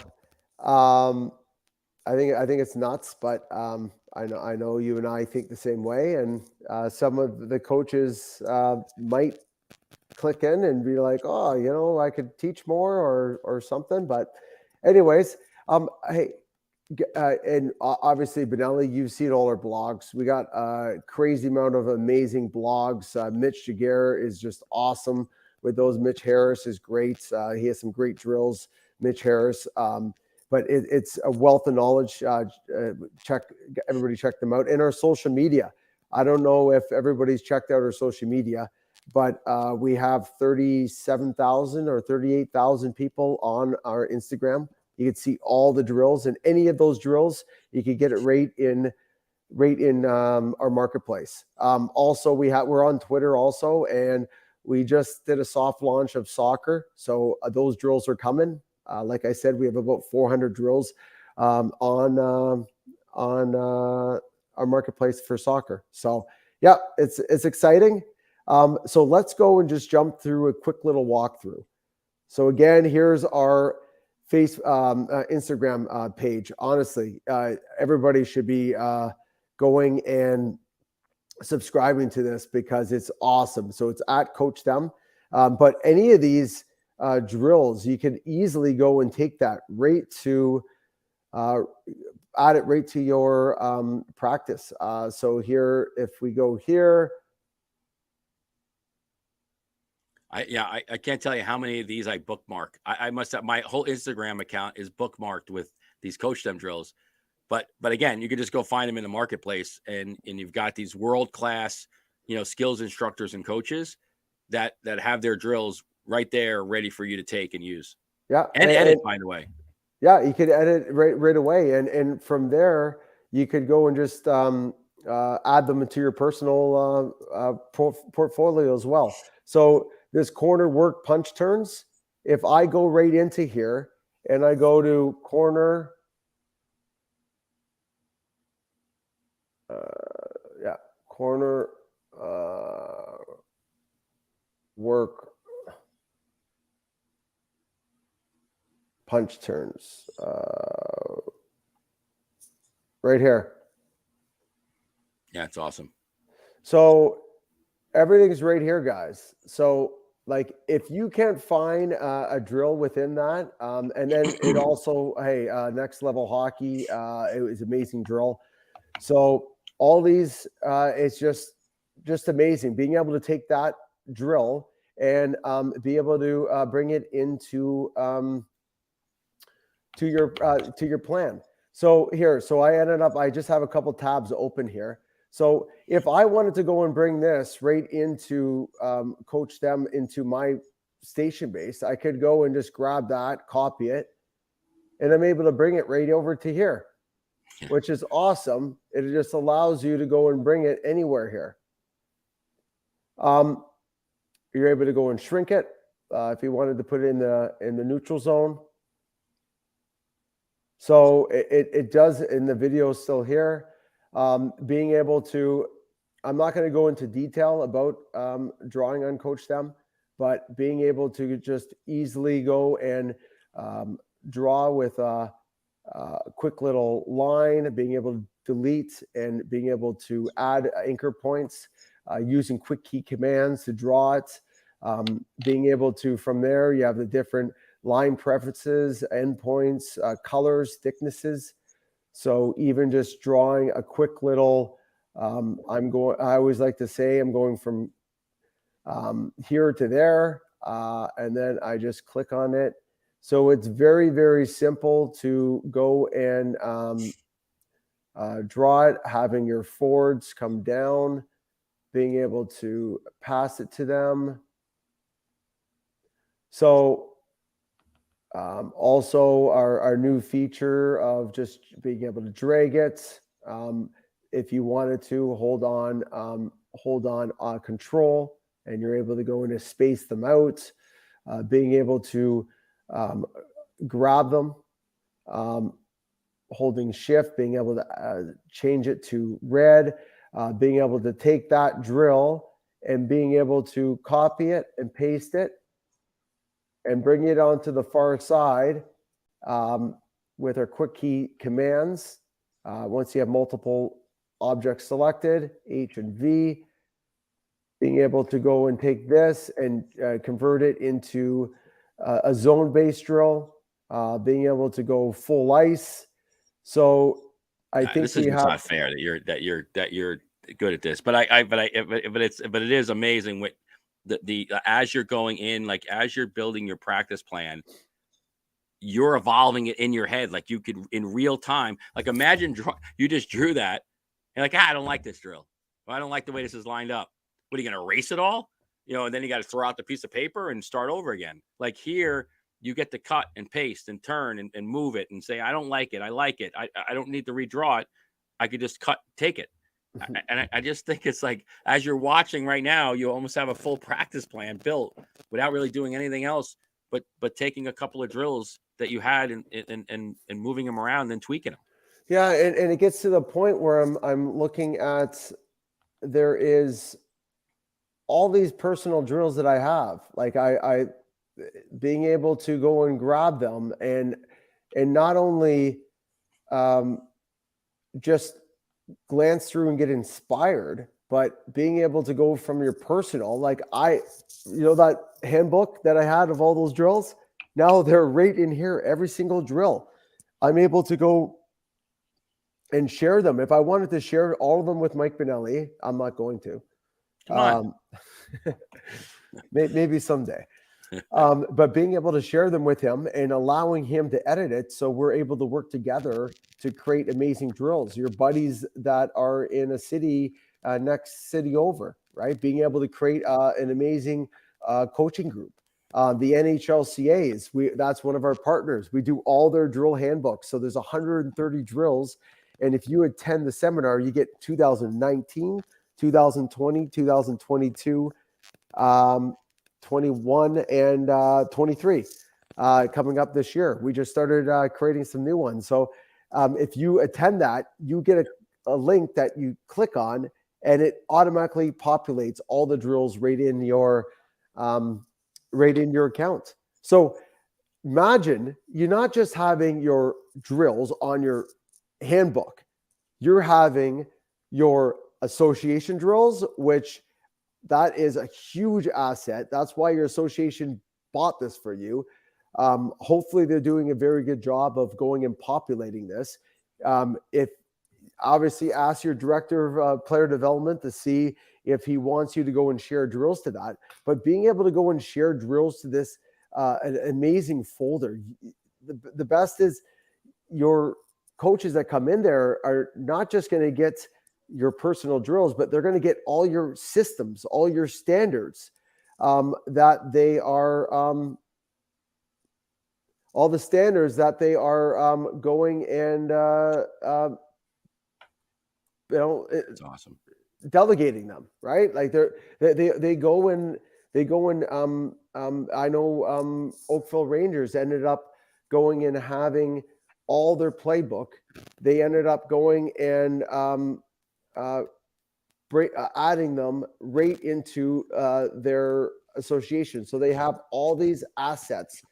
S1: I think it's nuts, but I know you and I think the same way, and some of the coaches might click in and be like, oh, I could teach more or something. But anyways, hey, and obviously, Benelli, you've seen all our blogs. We got a crazy amount of amazing blogs. Mitch Jaguar is just awesome with those. Mitch Harris is great. He has some great drills, Mitch Harris. But it's a wealth of knowledge. Everybody check them out. And our social media. I don't know if everybody's checked out our social media, but we have 37,000 or 38,000 people on our Instagram. You can see all the drills, and any of those drills, you can get it right in our marketplace. Also, we're on Twitter also, and we just did a soft launch of soccer. So those drills are coming. Like I said, we have about 400 drills on our marketplace for soccer. So yeah, it's exciting. So let's go and just jump through a quick little walkthrough. So again, here's our Instagram page. Honestly, everybody should be going and subscribing to this because it's awesome. So it's at Coach Them. But any of these drills, you can easily go and take that right to add it right to your practice. So here, if we go here.
S2: I can't tell you how many of these I bookmark. I must have, my whole Instagram account is bookmarked with these Coach Them drills. But again, you could just go find them in the marketplace, and you've got these world-class, skills instructors and coaches that have their drills right there ready for you to take and use.
S1: Yeah.
S2: And edit, by the way.
S1: Yeah, you could edit right away. And from there, you could go and just add them into your personal portfolio as well. So this corner work punch turns, if I go right into here and I go to corner, corner work punch turns. right here.
S2: Yeah, it's awesome.
S1: So everything's right here, guys. So like if you can't find a drill within that, and then it also, hey, Next Level Hockey, it was amazing drill. So all these, it's just amazing being able to take that drill and be able to bring it into to your plan. So here, so I just have a couple tabs open here. So if I wanted to go and bring this right into coach them into my station base, I could go and just grab that, copy it, and I'm able to bring it right over to here, which is awesome. It just allows you to go and bring it anywhere here. You're able to go and shrink it if you wanted to put it in the neutral zone. So it does in the video still here. Being able to, I'm not going to go into detail about drawing on Coach Them, but being able to just easily go and draw with a quick little line, being able to delete and being able to add anchor points using quick key commands to draw it. Being able to, from there, you have the different line preferences, endpoints, colors, thicknesses. So even just drawing a quick little, I always like to say I'm going from here to there, and then I just click on it. So it's very, very simple to go and draw it, having your forwards come down, being able to pass it to them. So also our new feature of just being able to drag it. If you wanted to hold on control, and you're able to go in and space them out, being able to grab them, holding shift, being able to change it to red, being able to take that drill and being able to copy it and paste it and bring it onto the far side with our quick key commands. Once you have multiple objects selected, H and V, being able to go and take this and convert it into a zone-based drill, being able to go full ice. So I think
S2: this is not fair that you're good at this, but it is amazing what the as you're going in, like as you're building your practice plan, you're evolving it in your head, like you could in real time. Like imagine you just drew that and like, I don't like this drill. I don't like the way this is lined up. What are you going to erase it all? And then you got to throw out the piece of paper and start over again. Like here, you get to cut and paste and turn and move it and say, I don't like it. I like it. I don't need to redraw it. I could just take it. And I just think it's like, as you're watching right now, you almost have a full practice plan built without really doing anything else, but taking a couple of drills that you had and moving them around and tweaking them.
S1: Yeah. And it gets to the point where I'm looking at, there is all these personal drills that I have, like I being able to go and grab them and not only just glance through and get inspired, but being able to go from your personal, like that handbook that I had of all those drills, now they're right in here, every single drill. I'm able to go and share them. If I wanted to share all of them with Mike Benelli, I'm not going to. Maybe someday. But being able to share them with him and allowing him to edit it, so we're able to work together to create amazing drills. Your buddies that are in a city next city over, right? Being able to create an amazing coaching group. The NHLCAs, that's one of our partners. We do all their drill handbooks. So there's 130 drills. And if you attend the seminar, you get 2019, 2020, 2022, 21, and 23 coming up this year. We just started creating some new ones. So if you attend that, you get a link that you click on, and it automatically populates all the drills right in your account. So imagine you're not just having your drills on your handbook. you're having your association drills, which that is a huge asset. That's why your association bought this for you. Hopefully they're doing a very good job of going and populating this. If obviously ask your director of player development to see if he wants you to go and share drills to that, but being able to go and share drills to this an amazing folder. The best is your coaches that come in there are not just going to get your personal drills, but they're going to get all your systems, all your standards that they are, all the standards that they are going and,
S2: It's awesome.
S1: delegating them, right? Like they go and I know Oakville Rangers ended up going and having all their playbook. They ended up going and adding them right into their association. So they have all these assets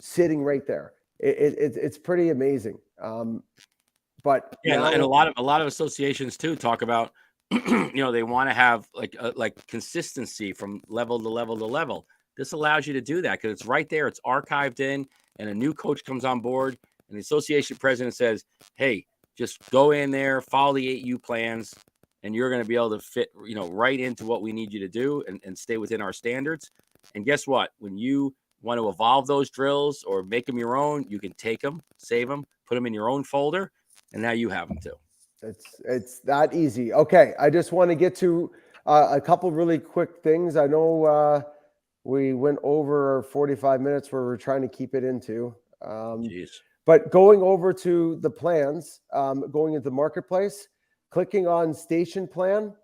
S1: sitting right there. It's pretty amazing. But
S2: Yeah,
S1: now,
S2: and a lot of associations too talk about they want to have like consistency from level to level to level. This allows you to do that because it's right there, it's archived in, and a new coach comes on board, and the association president says, "Hey, just go in there, follow the 8U plans, and you're going to be able to fit right into what we need you to do and stay within our standards." And guess what? When you want to evolve those drills or make them your own, you can take them, save them, put them in your own folder, and now you have them too.
S1: It's that easy. Okay, I just want to get to a couple really quick things. I know we went over 45 minutes where we're trying to keep it into.
S2: Jeez.
S1: But going over to the plans, going into the marketplace, clicking on station plan,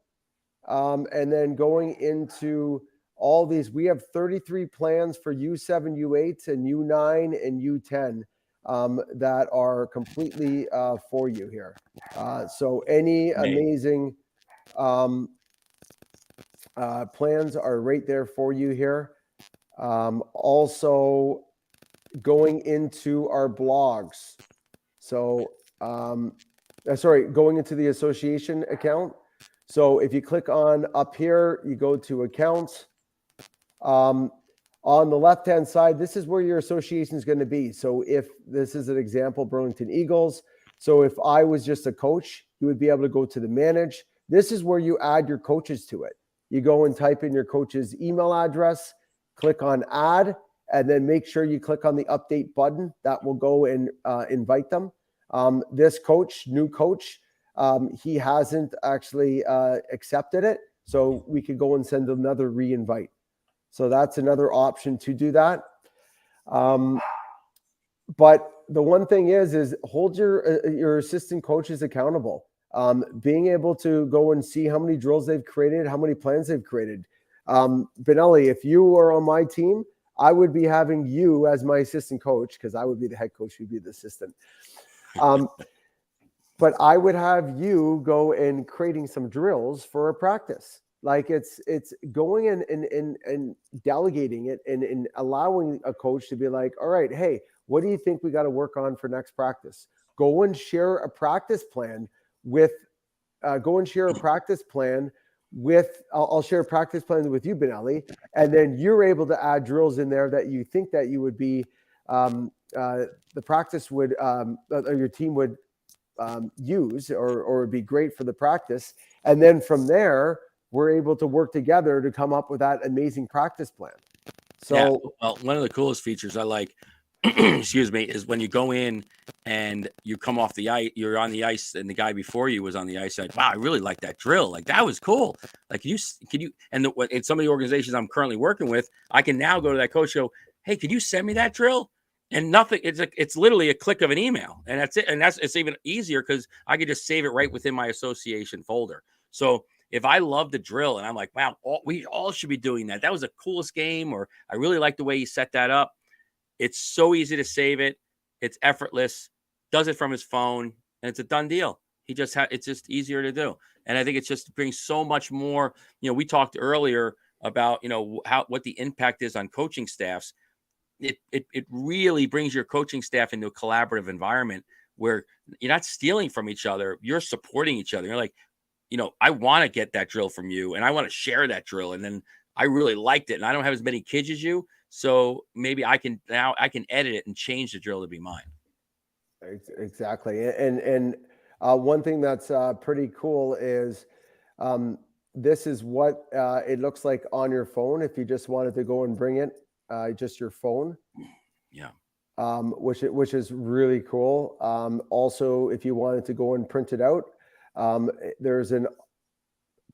S1: and then going into all these. We have 33 plans for U7, U8, and U9 and U10 that are completely for you here. So any amazing plans are right there for you here. Also going into our blogs. So, going into the association account. So if you click on up here, you go to accounts. On the left-hand side, this is where your association is going to be. So if this is an example, Burlington Eagles. So if I was just a coach, you would be able to go to the manage. This is where you add your coaches to it. You go and type in your coach's email address, click on add, and then make sure you click on the update button. That will go and invite them. This coach, new coach, he hasn't actually accepted it. So we could go and send another re-invite. So that's another option to do that. But the one thing is hold your assistant coaches accountable. Being able to go and see how many drills they've created, how many plans they've created. Benelli, if you are on my team, I would be having you as my assistant coach because I would be the head coach, you'd be the assistant. But I would have you go and creating some drills for a practice. Like it's going and delegating it and allowing a coach to be like, all right, hey, what do you think we got to work on for next practice? Go and share a practice plan with, I'll share a practice plan with you, Benelli, and then you're able to add drills in there that you think that you would be, the practice would, or your team would use or would be great for the practice. And then from there, we're able to work together to come up with that amazing practice plan. So,
S2: yeah, well, one of the coolest features I like, excuse me, is when you go in and you come off the ice, you're on the ice, and the guy before you was on the ice. Said, "Wow, I really like that drill. Like that was cool. Like can you?" And in some of the organizations I'm currently working with, I can now go to that coach, and go, "Hey, could you send me that drill?" And nothing. It's literally a click of an email, and that's it. And it's even easier because I could just save it right within my association folder. So if I love the drill and I'm like, wow, we all should be doing that. That was the coolest game, or I really like the way you set that up. It's so easy to save it. It's effortless. Does it from his phone, and it's a done deal. It's just easier to do. And I think it just brings so much more. We talked earlier about, what the impact is on coaching staffs. It really brings your coaching staff into a collaborative environment where you're not stealing from each other, you're supporting each other. You're like, I want to get that drill from you and I want to share that drill. And then I really liked it and I don't have as many kids as you. So maybe I can edit it and change the drill to be mine.
S1: Exactly. And one thing that's pretty cool is this is what it looks like on your phone. If you just wanted to go and bring it, just your phone.
S2: Yeah.
S1: Which is really cool. Also, if you wanted to go and print it out, there's a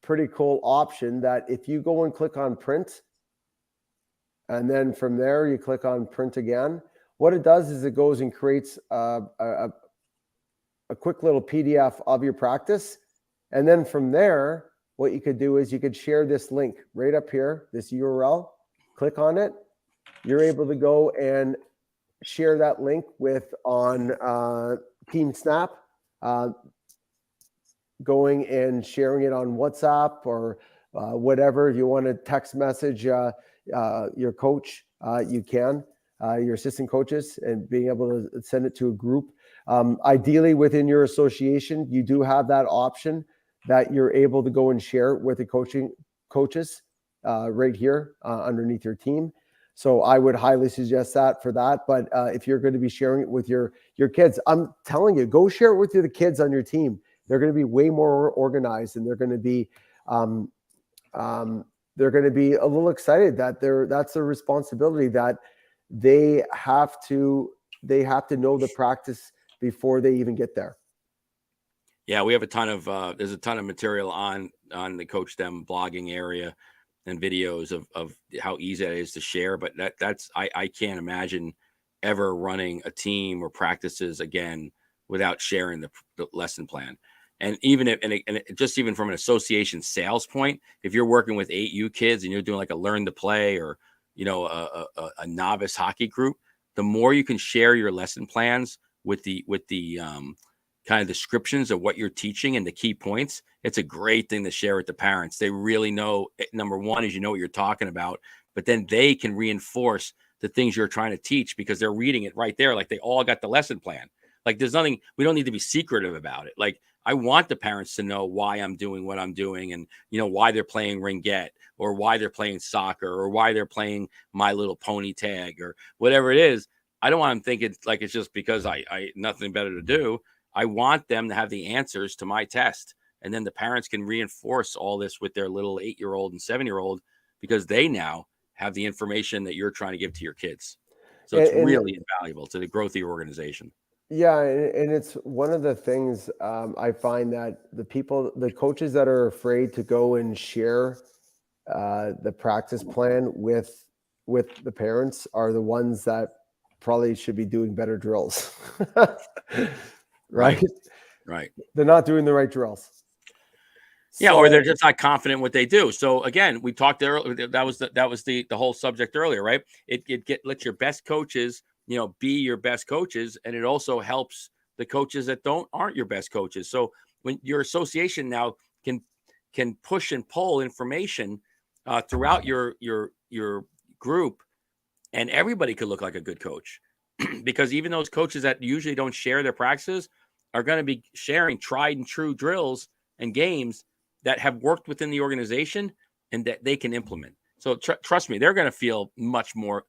S1: pretty cool option that if you go and click on print, and then from there you click on print again, what it does is it goes and creates a quick little PDF of your practice. And then from there, what you could do is you could share this link right up here, this URL, click on it. You're able to go and share that link on Team Snap, going and sharing it on WhatsApp or whatever. If you want to text message your coach, you can, your assistant coaches, and being able to send it to a group. Ideally, within your association, you do have that option that you're able to go and share with the coaches right here underneath your team. So I would highly suggest that for that. But if you're going to be sharing it with your kids, I'm telling you, go share it with the kids on your team. They're going to be way more organized, and they're going to be a little excited that that's a responsibility that they have to know the practice before they even get there.
S2: Yeah, we have a ton of there's a ton of material on the Coach Dem blogging area and videos of how easy it is to share. But I can't imagine ever running a team or practices again without sharing the lesson plan. And even just even from an association sales point, if you're working with 8U kids and you're doing like a learn to play or a novice hockey group, the more you can share your lesson plans with the kind of descriptions of what you're teaching and the key points, it's a great thing to share with the parents. They really know, number one is what you're talking about, but then they can reinforce the things you're trying to teach because they're reading it right there. Like they all got the lesson plan. Like there's nothing, we don't need to be secretive about it. Like I want the parents to know why I'm doing what I'm doing and, why they're playing ringette or why they're playing soccer or why they're playing My Little Pony tag or whatever it is. I don't want them thinking like it's just because I nothing better to do. I want them to have the answers to my test. And then the parents can reinforce all this with their little 8-year-old and 7-year-old because they now have the information that you're trying to give to your kids. So it's really invaluable to the growth of your organization.
S1: Yeah. And it's one of the things I find that the coaches that are afraid to go and share the practice plan with the parents are the ones that probably should be doing better drills. Right. They're not doing the right drills.
S2: Yeah, or they're just not confident in what they do. So again, we talked earlier. That was the whole subject earlier, right? It lets your best coaches, be your best coaches, and it also helps the coaches that aren't your best coaches. So when your association now can push and pull information throughout your group, and everybody could look like a good coach, because even those coaches that usually don't share their practices are going to be sharing tried and true drills and games that have worked within the organization and that they can implement. So trust me, they're going to feel much more,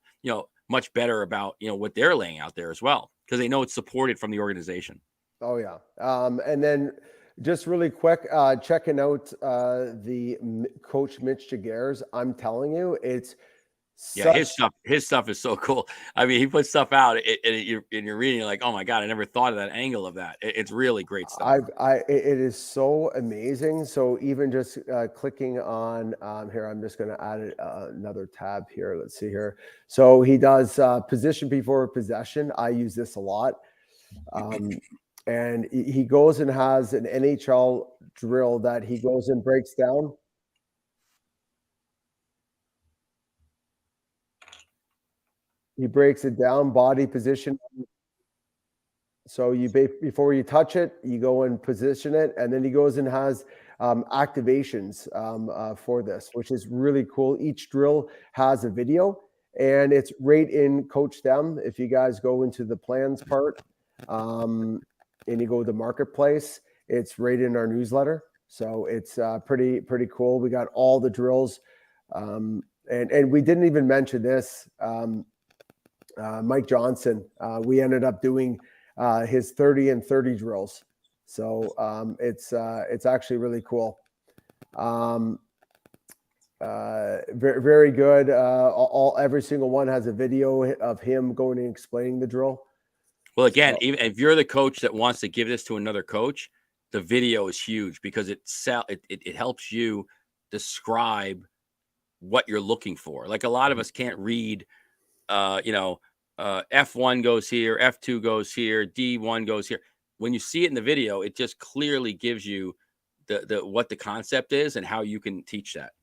S2: much better about, what they're laying out there as well, because they know it's supported from the organization.
S1: Oh yeah. And then just really quick, checking out the Coach Mitch Jaguars. I'm telling you, it's
S2: his stuff is so cool. I mean, he puts stuff out and you're reading, you're like, oh my God, I never thought of that angle of that. It's really great stuff.
S1: It is so amazing. So even just clicking on here, I'm just going to add another tab here. Let's see here. So he does position before possession. I use this a lot. And he goes and has an NHL drill that he goes and breaks down. He breaks it down, body position. So before you touch it, you go and position it, and then he goes and has activations for this, which is really cool. Each drill has a video, and it's right in Coach Dem. If you guys go into the plans part, and you go to the marketplace, it's right in our newsletter. So it's pretty cool. We got all the drills, and we didn't even mention this. Mike Johnson, we ended up doing his 30 and 30 drills. So it's actually really cool. Very good. Every single one has a video of him going and explaining the drill.
S2: Well, again, even if you're the coach that wants to give this to another coach, the video is huge because it helps you describe what you're looking for. Like a lot of us can't read, F1 goes here, F2 goes here, D1 goes here. When you see it in the video, it just clearly gives you what the concept is and how you can teach that.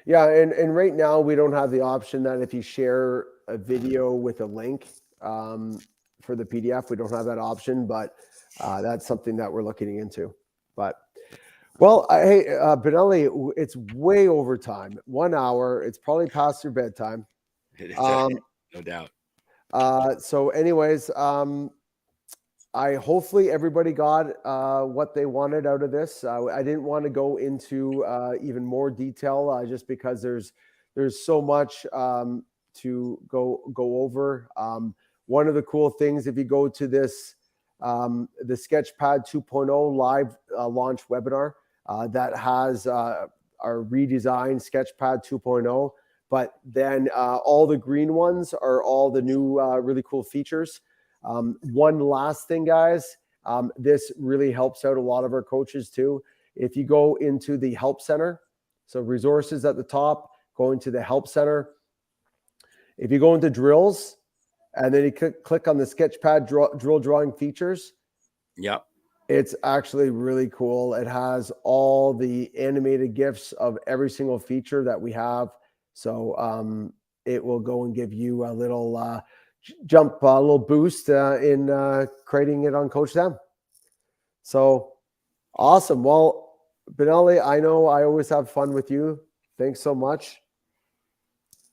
S1: Yeah, and right now we don't have the option that if you share a video with a link for the PDF, we don't have that option, but that's something that we're looking into. But well, hey, Benelli, it's way over time. 1 hour. It's probably past your bedtime.
S2: No doubt.
S1: So anyways, hopefully everybody got what they wanted out of this. I didn't want to go into even more detail just because there's so much to go over. One of the cool things, if you go to this, the Sketchpad 2.0 live launch webinar that has our redesigned Sketchpad 2.0, but then all the green ones are all the new really cool features. One last thing, guys, this really helps out a lot of our coaches too. If you go into the help center, so resources at the top, go into the help center. If you go into drills and then you click on the Sketchpad drill drawing features.
S2: Yep.
S1: It's actually really cool. It has all the animated GIFs of every single feature that we have. So it will go and give you a little a little boost in creating it on Coach Them. So awesome. Well, Benelli, I know I always have fun with you. Thanks so much.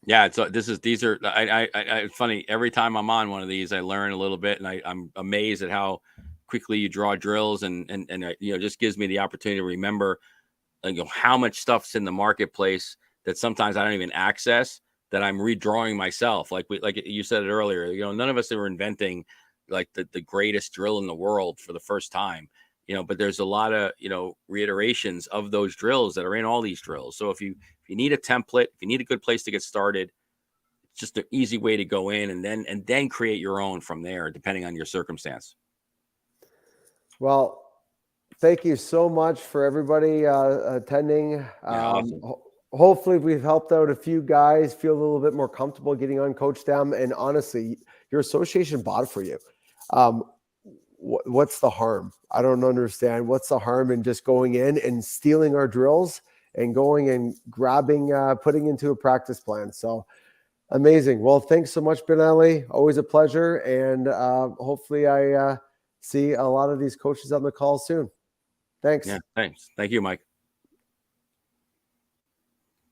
S2: Yeah, so these are it's funny. Every time I'm on one of these, I learn a little bit, and I'm amazed at how quickly you draw drills, and just gives me the opportunity to remember, how much stuff's in the marketplace that sometimes I don't even access, that I'm redrawing myself. Like you said it earlier, none of us are inventing like the greatest drill in the world for the first time, but there's a lot of, reiterations of those drills that are in all these drills. So if you need a template, if you need a good place to get started, it's just an easy way to go in and then create your own from there, depending on your circumstance.
S1: Well, thank you so much for everybody attending.
S2: Awesome.
S1: Hopefully we've helped out a few guys feel a little bit more comfortable getting on Coach Them. And honestly, your association bought it for you. What's the harm? I don't understand. What's the harm in just going in and stealing our drills and going and grabbing, putting into a practice plan? So amazing. Well, thanks so much, Benelli. Always a pleasure. And hopefully I see a lot of these coaches on the call soon. Thanks.
S2: Yeah, thanks. Thank you, Mike.